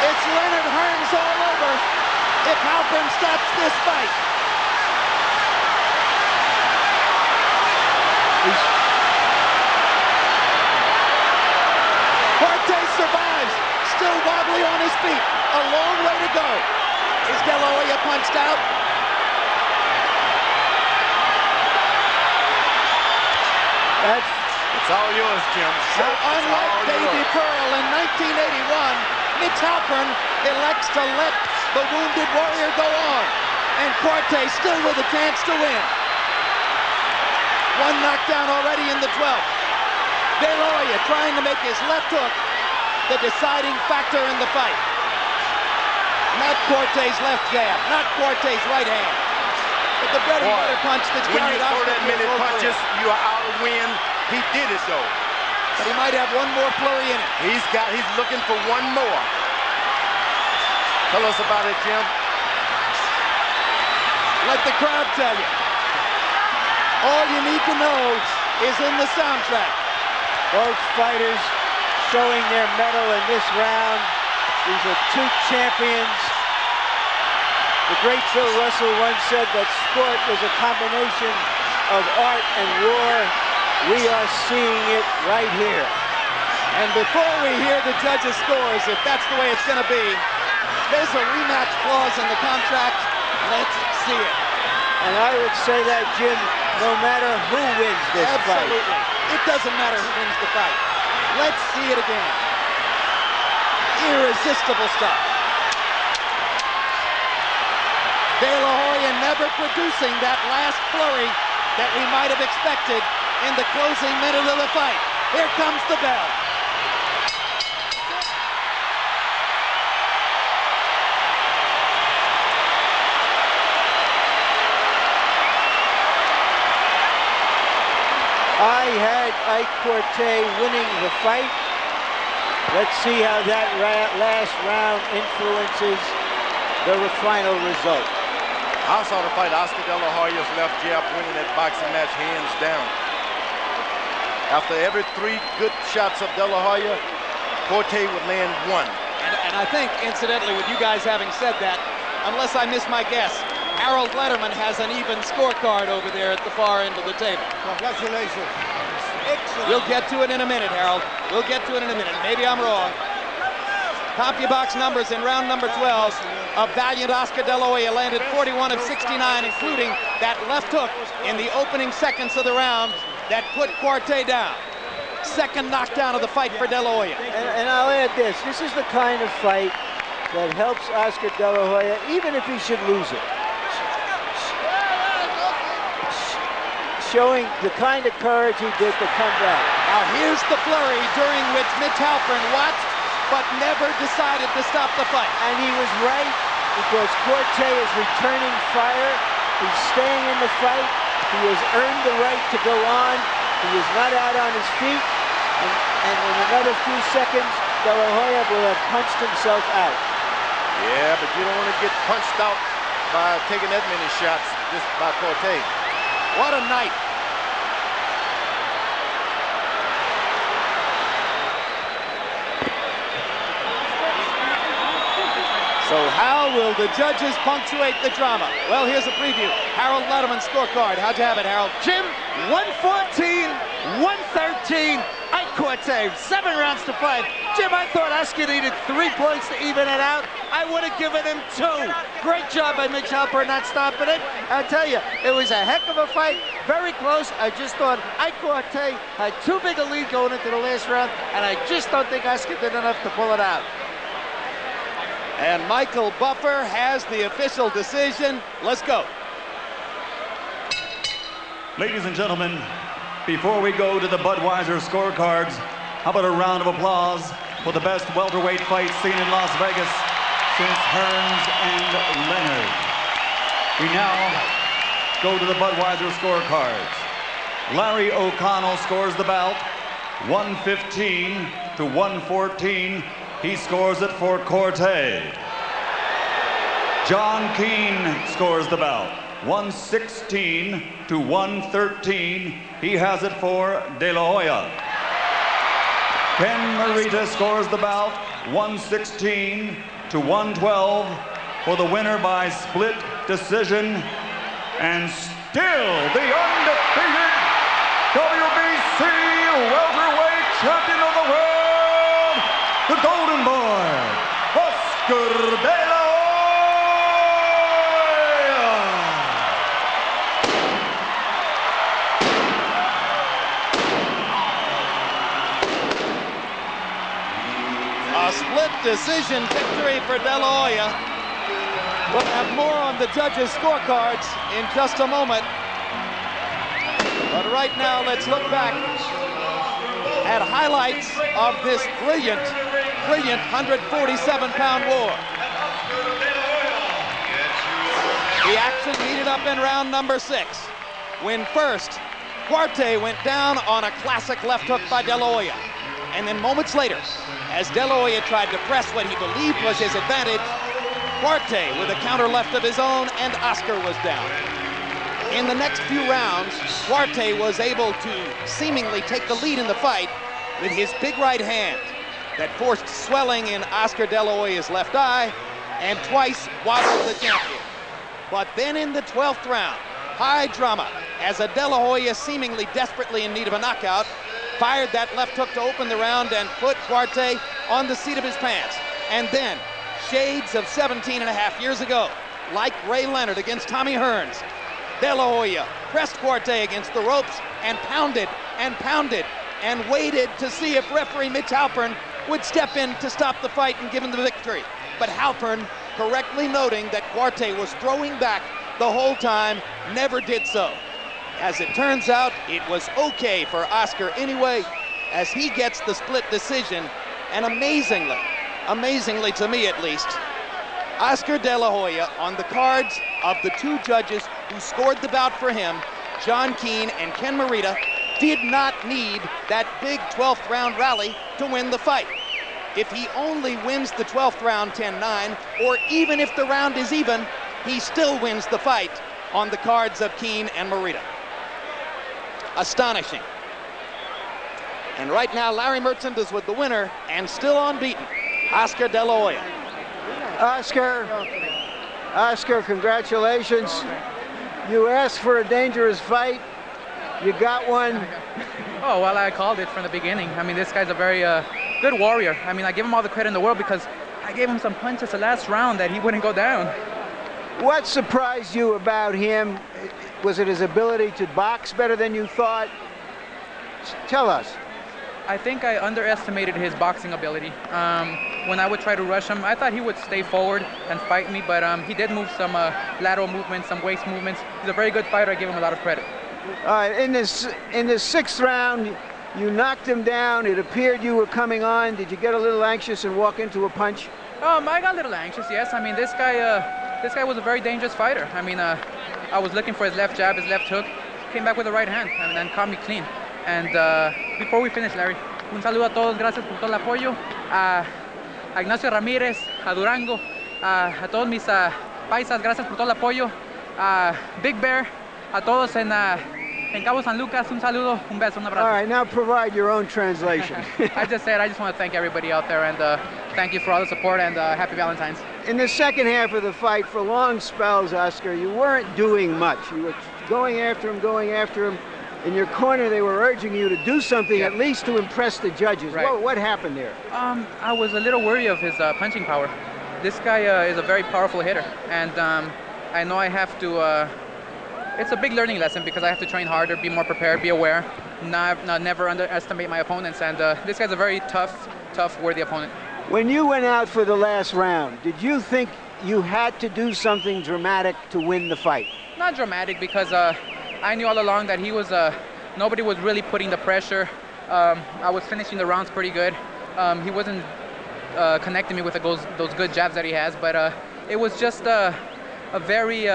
Speaker 5: It's Leonard Hearns all over if Halpin stops this fight. Quartey survives, still wobbly on his feet. A long way to go. Is De La Hoya punched out?
Speaker 6: It's all yours, Jim.
Speaker 5: So unlike Baby Pearl in 1981, Mitch Halpin elects to let the Wounded Warrior go on. And Quartey still with a chance to win. One knockdown already in the 12th. De La Hoya trying to make his left hook the deciding factor in the fight. Not Quartey's left jab, not Quartey's right hand. But the bread and butter punch that's carried off.
Speaker 6: When you throw that many punches, you are out of wind. He did it though.
Speaker 5: But he might have one more flurry in it.
Speaker 6: He's looking for one more. Tell us about it, Jim.
Speaker 5: Let the crowd tell you. All you need to know is in the soundtrack.
Speaker 7: Both fighters showing their mettle in this round. These are two champions. The great Phil Russell once said that sport was a combination of art and war. We are seeing it right here.
Speaker 5: And before we hear the judges' scores, if that's the way it's going to be, there's a rematch clause in the contract. Let's see it.
Speaker 7: And I would say that, Jim, no matter who wins this fight.
Speaker 5: Absolutely. It doesn't matter who wins the fight. Let's see it again. Irresistible stuff. De La Hoya never producing that last flurry that we might have expected in the closing minute of the fight. Here comes the bell.
Speaker 7: I had Ike Quartey winning the fight. Let's see how that last round influences the final result.
Speaker 6: I saw the fight. Oscar De La Hoya's left jab winning that boxing match hands down. After every 3 good shots of De La Hoya, Quartey would land 1.
Speaker 5: And I think, incidentally, with you guys having said that, unless I miss my guess, Harold Letterman has an even scorecard over there at the far end of the table.
Speaker 2: Congratulations. Excellent.
Speaker 5: We'll get to it in a minute, Harold. We'll get to it in a minute. Maybe I'm wrong. CompuBox numbers in round number 12 of valiant Oscar De La Hoya landed 41 of 69, including that left hook in the opening seconds of the round that put Quartey down. Second knockdown of the fight for De La Hoya.
Speaker 7: And I'll add this. This is the kind of fight that helps Oscar De La Hoya, even if he should lose it. Showing the kind of courage he did to come back.
Speaker 5: Now here's the flurry during which Mitch Halpern watched but never decided to stop the fight.
Speaker 7: And he was right, because Quartey is returning fire. He's staying in the fight. He has earned the right to go on. He is not out on his feet. And in another few seconds, De La Hoya will have punched himself out.
Speaker 6: Yeah, but you don't want to get punched out by taking that many shots just by Quartey.
Speaker 5: What a night. So how will the judges punctuate the drama? Well, here's a preview. Harold Letterman's scorecard. How'd you have it, Harold?
Speaker 10: Jim, 114, 113. Ike Quartey, 7 rounds to 5. Jim, I thought Oscar needed 3 points to even it out. I would have given him 2. Great job by Mitch Halpern not stopping it. I'll tell you, it was a heck of a fight. Very close. I just thought Ike Quartey had too big a lead going into the last round, and I just don't think Oscar did enough to pull it out.
Speaker 5: And Michael Buffer has the official decision. Let's go.
Speaker 8: Ladies and gentlemen, before we go to the Budweiser scorecards, how about a round of applause for the best welterweight fight seen in Las Vegas since Hearns and Leonard. We now go to the Budweiser scorecards. Larry O'Connell scores the bout, 115 to 114. He scores it for Quartey. John Keane scores the bout, 116 to 113. He has it for De La Hoya. Ken Marita scores the bout, 116 to 112 for the winner by split decision. And still the undefeated WBC welterweight champion of the world, the Golden Boy, Oscar De La Hoya.
Speaker 5: A split decision victory for De La Hoya. We'll have more on the judges' scorecards in just a moment. But right now, let's look back at highlights of this brilliant 147-pound war. The action heated up in round number 6, when first Quartey went down on a classic left hook by De La Hoya. And then moments later, as De La Hoya tried to press what he believed was his advantage, Quartey with a counter left of his own, and Oscar was down. In the next few rounds, Quartey was able to seemingly take the lead in the fight with his big right hand that forced swelling in Oscar De La Hoya's left eye and twice wobbled the champion. But then in the 12th round, high drama, as a De La Hoya seemingly desperately in need of a knockout, fired that left hook to open the round and put Quartey on the seat of his pants. And then, shades of 17 and a half years ago, like Ray Leonard against Tommy Hearns, De La Hoya pressed Quartey against the ropes and pounded and waited to see if referee Mitch Halpern would step in to stop the fight and give him the victory. But Halpern, correctly noting that Quartey was throwing back the whole time, never did so. As it turns out, it was okay for Oscar anyway, as he gets the split decision. And amazingly to me at least, Oscar De La Hoya, on the cards of the 2 judges who scored the bout for him, John Keane and Ken Marita, did not need that big 12th round rally to win the fight. if he only wins the 12th round 10-9, or even if the round is even, he still wins the fight on the cards of Keene and Morita. Astonishing. And right now, Larry Merchant is with the winner and still unbeaten, Oscar De La Hoya.
Speaker 7: Oscar, congratulations. You asked for a dangerous fight. You got one.
Speaker 18: Oh, well, I called it from the beginning. I mean, this guy's a very good warrior. I mean, I give him all the credit in the world because I gave him some punches the last round that he wouldn't go down.
Speaker 7: What surprised you about him? Was it his ability to box better than you thought? Tell us.
Speaker 18: I think I underestimated his boxing ability. When I would try to rush him, I thought he would stay forward and fight me, but he did move some lateral movements, some waist movements. He's a very good fighter. I give him a lot of credit.
Speaker 7: All right, in the 6th round, you knocked him down. It appeared you were coming on. Did you get a little anxious and walk into a punch?
Speaker 18: I got a little anxious, yes. I mean, this guy was a very dangerous fighter. I mean, I was looking for his left jab, his left hook. Came back with the right hand and then caught me clean. And before we finish, Larry, un saludo a todos, gracias por todo el apoyo. A Ignacio Ramírez, a Durango, a todos mis paisas, gracias por todo el apoyo. A Big Bear, a todos en Cabo San Lucas, un saludo, un beso, un abrazo.
Speaker 7: All right, now provide your own translation.
Speaker 18: I just want to thank everybody out there and thank you for all the support and happy Valentine's.
Speaker 7: In the second half of the fight, for long spells, Oscar, you weren't doing much. You were going after him. In your corner, they were urging you to do something, at least to impress the judges.
Speaker 18: Right.
Speaker 7: What happened there?
Speaker 18: I was a little worried of his punching power. This guy is a very powerful hitter, and I know I have to. It's a big learning lesson because I have to train harder, be more prepared, be aware, never underestimate my opponents. And this guy's a very tough, worthy opponent.
Speaker 7: When you went out for the last round, did you think you had to do something dramatic to win the fight?
Speaker 18: Not dramatic because I knew all along that he was. Nobody was really putting the pressure. I was finishing the rounds pretty good. He wasn't connecting me with those good jabs that he has, but it was just a very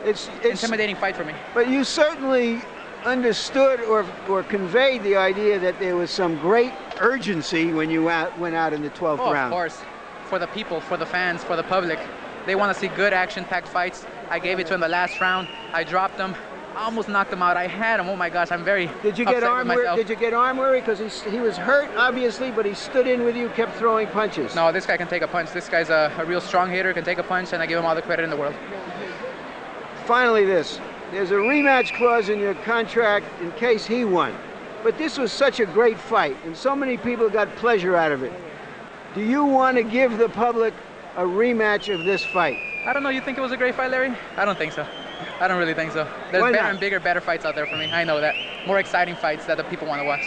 Speaker 18: it's intimidating fight for me.
Speaker 7: But you certainly understood or conveyed the idea that there was some great urgency when you went out in the 12th round.
Speaker 18: Of course. For the people, for the fans, for the public. They want to see good action-packed fights. I gave it to him the last round. I dropped him. I almost knocked him out. I had him. Oh my gosh, I'm very
Speaker 7: Did you get arm worry? Because he was hurt, obviously, but he stood in with you, kept throwing punches.
Speaker 18: No, this guy can take a punch. This guy's a real strong hitter, can take a punch, and I give him all the credit in the world.
Speaker 7: Finally, there's a rematch clause in your contract in case he won. But this was such a great fight, and so many people got pleasure out of it. Do you want to give the public a rematch of this fight?
Speaker 18: I don't know. You think it was a great fight, Larry? I don't think so. I don't really think so. There's better and bigger, better fights out there for me. I know that. More exciting fights that the people want to watch.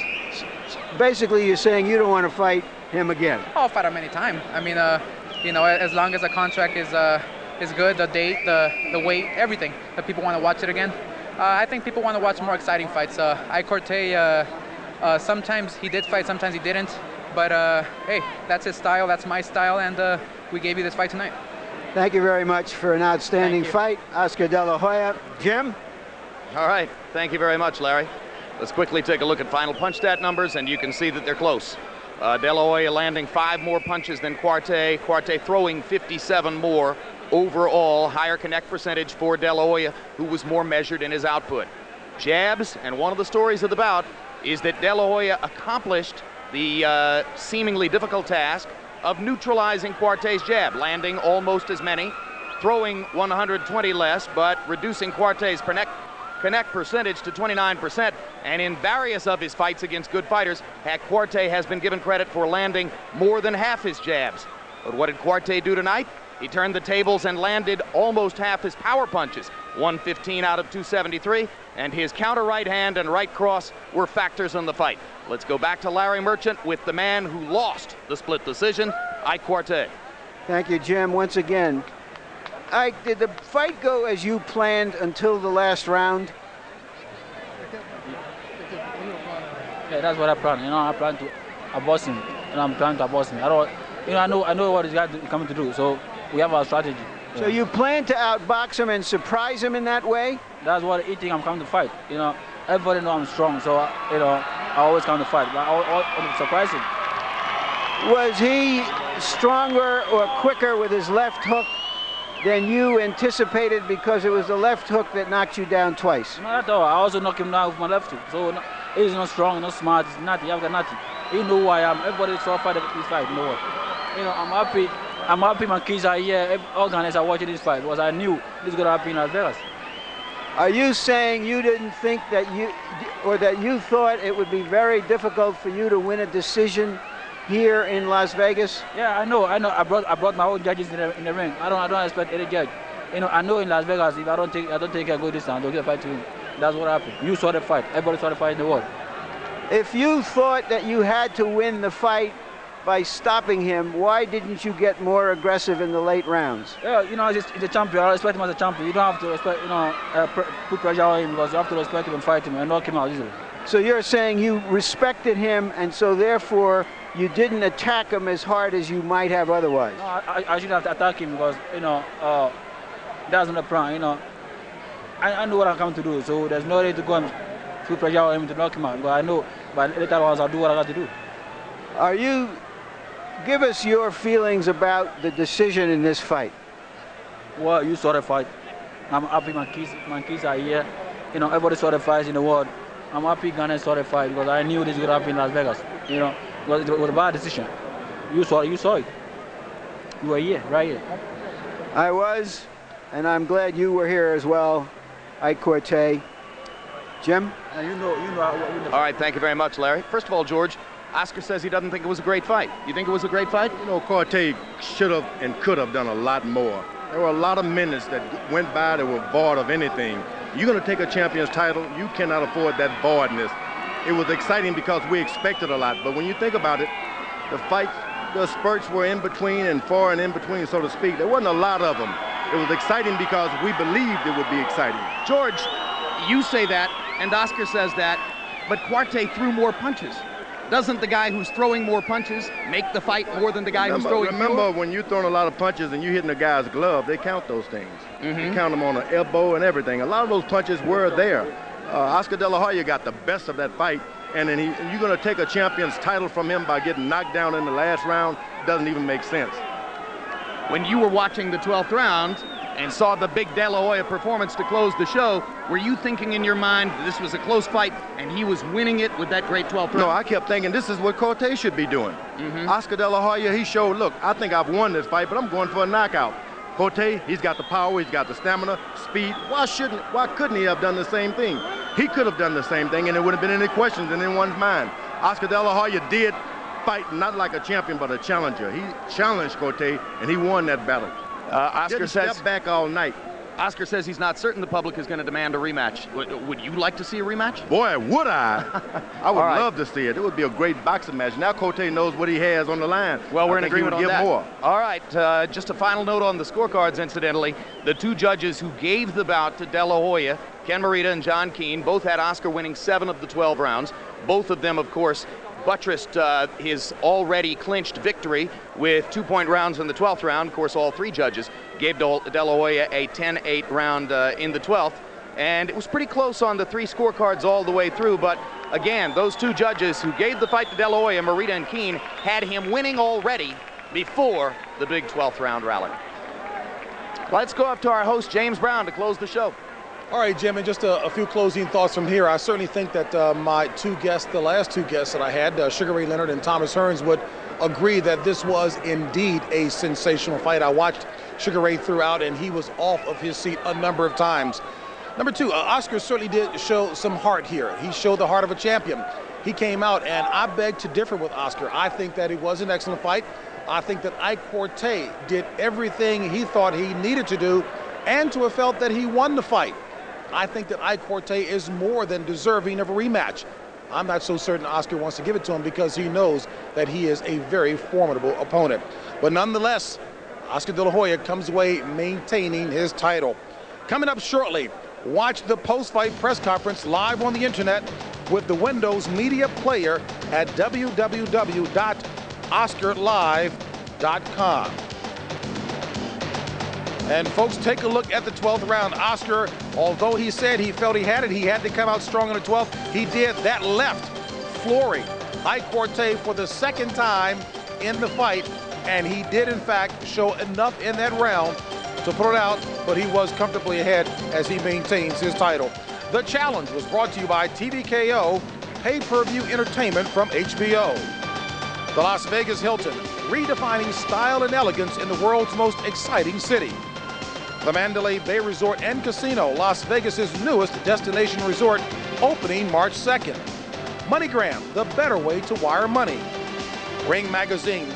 Speaker 7: Basically, you're saying you don't want to fight him again?
Speaker 18: I'll fight him anytime. I mean, you know, as long as the contract is good, the date, the weight, everything, that people want to watch it again. I think people want to watch more exciting fights. Quartey, sometimes he did fight, sometimes he didn't. But hey, that's his style, that's my style, and we gave you this fight tonight.
Speaker 7: Thank you very much for an outstanding fight, Oscar De La Hoya. Jim?
Speaker 5: All right, thank you very much, Larry. Let's quickly take a look at final punch stat numbers, and you can see that they're close. De La Hoya landing 5 more punches than Quartey. Quartey throwing 57 more overall. Higher connect percentage for De La Hoya, who was more measured in his output. Jabs, and one of the stories of the bout is that De La Hoya accomplished the seemingly difficult task of neutralizing Quartey's jab, landing almost as many, throwing 120 less, but reducing Quartey's connect percentage to 29%. And in various of his fights against good fighters, Quartey has been given credit for landing more than half his jabs. But what did Quartey do tonight? He turned the tables and landed almost half his power punches, 115 out of 273, and his counter right hand and right cross were factors in the fight. Let's go back to Larry Merchant with the man who lost the split decision, Quartey.
Speaker 7: Thank you, Jim, once again. Ike, did the fight go as you planned until the last round?
Speaker 19: Yeah, that's what I planned. You know, I plan to boss him, and I'm trying to boss him. I know what he's coming to do. So we have our strategy.
Speaker 7: So you plan to outbox him and surprise him in that way?
Speaker 19: That's what he think I'm coming to fight. You know, everybody know I'm strong, so you know I always come to fight. But I surprise him.
Speaker 7: Was he stronger or quicker with his left hook than you anticipated because it was the left hook that knocked you down twice?
Speaker 19: Not at all. I also knocked him down with my left hook. So he's not strong, not smart, he's nothing. I've got nothing. He know who I am. Everybody saw fight this fight, you know what? You know, I'm happy my kids are here, all guys are watching this fight because I knew this was going to happen in Las Vegas.
Speaker 7: Are you saying you didn't think that you thought it would be very difficult for you to win a decision here in Las Vegas?
Speaker 19: Yeah, I know. I brought my own judges in the ring. I don't expect any judge. You know, I know in Las Vegas if I don't take a good distance, they'll get a fight to him. That's what happened. You saw the fight. Everybody saw the fight in the world.
Speaker 7: If you thought that you had to win the fight by stopping him, why didn't you get more aggressive in the late rounds?
Speaker 19: Yeah, you know, he's a champion. I respect him as a champion. You don't have to respect, put pressure on him because you have to respect him and fight him and knock him out easily.
Speaker 7: So you're saying you respected him and so therefore you didn't attack him as hard as you might have otherwise?
Speaker 19: No, I shouldn't have to attack him because, that's not the plan, you know. I know what I'm coming to do, so there's no need to go and put pressure on him to knock him out. But I know, but later on I'll do what I got to do.
Speaker 7: Give us your feelings about the decision in this fight.
Speaker 19: Well, you saw the fight. I'm happy my kids are here. You know, everybody saw the fights in the world. I'm happy Ghana saw the fight because I knew this would happen in Las Vegas. You know, it was a bad decision. You saw it. You were here, right here.
Speaker 7: I was, and I'm glad you were here as well, Ike Quartey. Jim?
Speaker 5: All right, thank you very much, Larry. First of all, George, Oscar says he doesn't think it was a great fight. You think it was a great fight?
Speaker 6: You know, Quartey should have and could have done a lot more. There were a lot of minutes that went by that were void of anything. You're going to take a champion's title, you cannot afford that voidness. It was exciting because we expected a lot, but when you think about it, the spurts were in between and far and in between, so to speak. There wasn't a lot of them. It was exciting because we believed it would be exciting.
Speaker 5: George, you say that, and Oscar says that, but Quartey threw more punches. Doesn't the guy who's throwing more punches make the fight more than the guy who's throwing fewer?
Speaker 6: Remember, when you're throwing a lot of punches and you're hitting a guy's glove, they count those things. They count them on an elbow and everything. A lot of those punches were there. Oscar De La Hoya got the best of that fight, and then you're going to take a champion's title from him by getting knocked down in the last round. Doesn't even make sense.
Speaker 5: When you were watching the 12th round and saw the big De La Hoya performance to close the show, were you thinking in your mind this was a close fight and he was winning it with that great 12th round?
Speaker 6: No, I kept thinking this is what Quartey should be doing. Oscar De La Hoya, he showed, look, I think I've won this fight, but I'm going for a knockout. Quartey, he's got the power, he's got the stamina, speed. Why couldn't he have done the same thing? He could have done the same thing and there wouldn't have been any questions in anyone's mind. Oscar De La Hoya did fight not like a champion, but a challenger. He challenged Quartey and he won that battle.
Speaker 5: Oscar says,
Speaker 6: step back all night.
Speaker 5: Oscar says he's not certain the public is going to demand a rematch. Would you like to see a rematch?
Speaker 6: Boy, would I. I would love to see it. It would be a great boxing match. Now Quartey knows what he has on the line.
Speaker 5: Well, we're in agreement on that.
Speaker 6: More.
Speaker 5: All right, just a final note on the scorecards, incidentally. The two judges who gave the bout to De La Hoya, Ken Morita and John Keane, both had Oscar winning 7 of the 12 rounds. Both of them, of course, buttressed his already clinched victory with 2-point rounds in the 12th round. Of course, all 3 judges gave De La Hoya a 10-8 round in the 12th. And it was pretty close on the 3 scorecards all the way through. But again, those 2 judges who gave the fight to De La Hoya, Morita and Keane, had him winning already before the big 12th round rally. Let's go up to our host, James Brown, to close the show.
Speaker 1: All right, Jim, and just a few closing thoughts from here. I certainly think that my 2 guests, the last 2 guests that I had, Sugar Ray Leonard and Thomas Hearns, would agree that this was indeed a sensational fight. I watched Sugar Ray throughout, and he was off of his seat a number of times. Number 2, Oscar certainly did show some heart here. He showed the heart of a champion. He came out, and I beg to differ with Oscar. I think that it was an excellent fight. I think that Ike Quartey did everything he thought he needed to do, and to have felt that he won the fight. I think that Ike Quartey is more than deserving of a rematch. I'm not so certain Oscar wants to give it to him because he knows that he is a very formidable opponent. But nonetheless, Oscar De La Hoya comes away maintaining his title. Coming up shortly, watch the post-fight press conference live on the internet with the Windows Media Player at www.oscarlive.com. And folks, take a look at the 12th round. Oscar, although he said he felt he had to come out strong in the 12th. He did. That left flooring Ike Quartey for the second time in the fight, and he did in fact show enough in that round to put it out, but he was comfortably ahead as he maintains his title. The challenge was brought to you by TVKO, pay-per-view entertainment from HBO. The Las Vegas Hilton, redefining style and elegance in the world's most exciting city. The Mandalay Bay Resort and Casino, Las Vegas's newest destination resort, opening March 2nd. MoneyGram, the better way to wire money. Ring Magazine.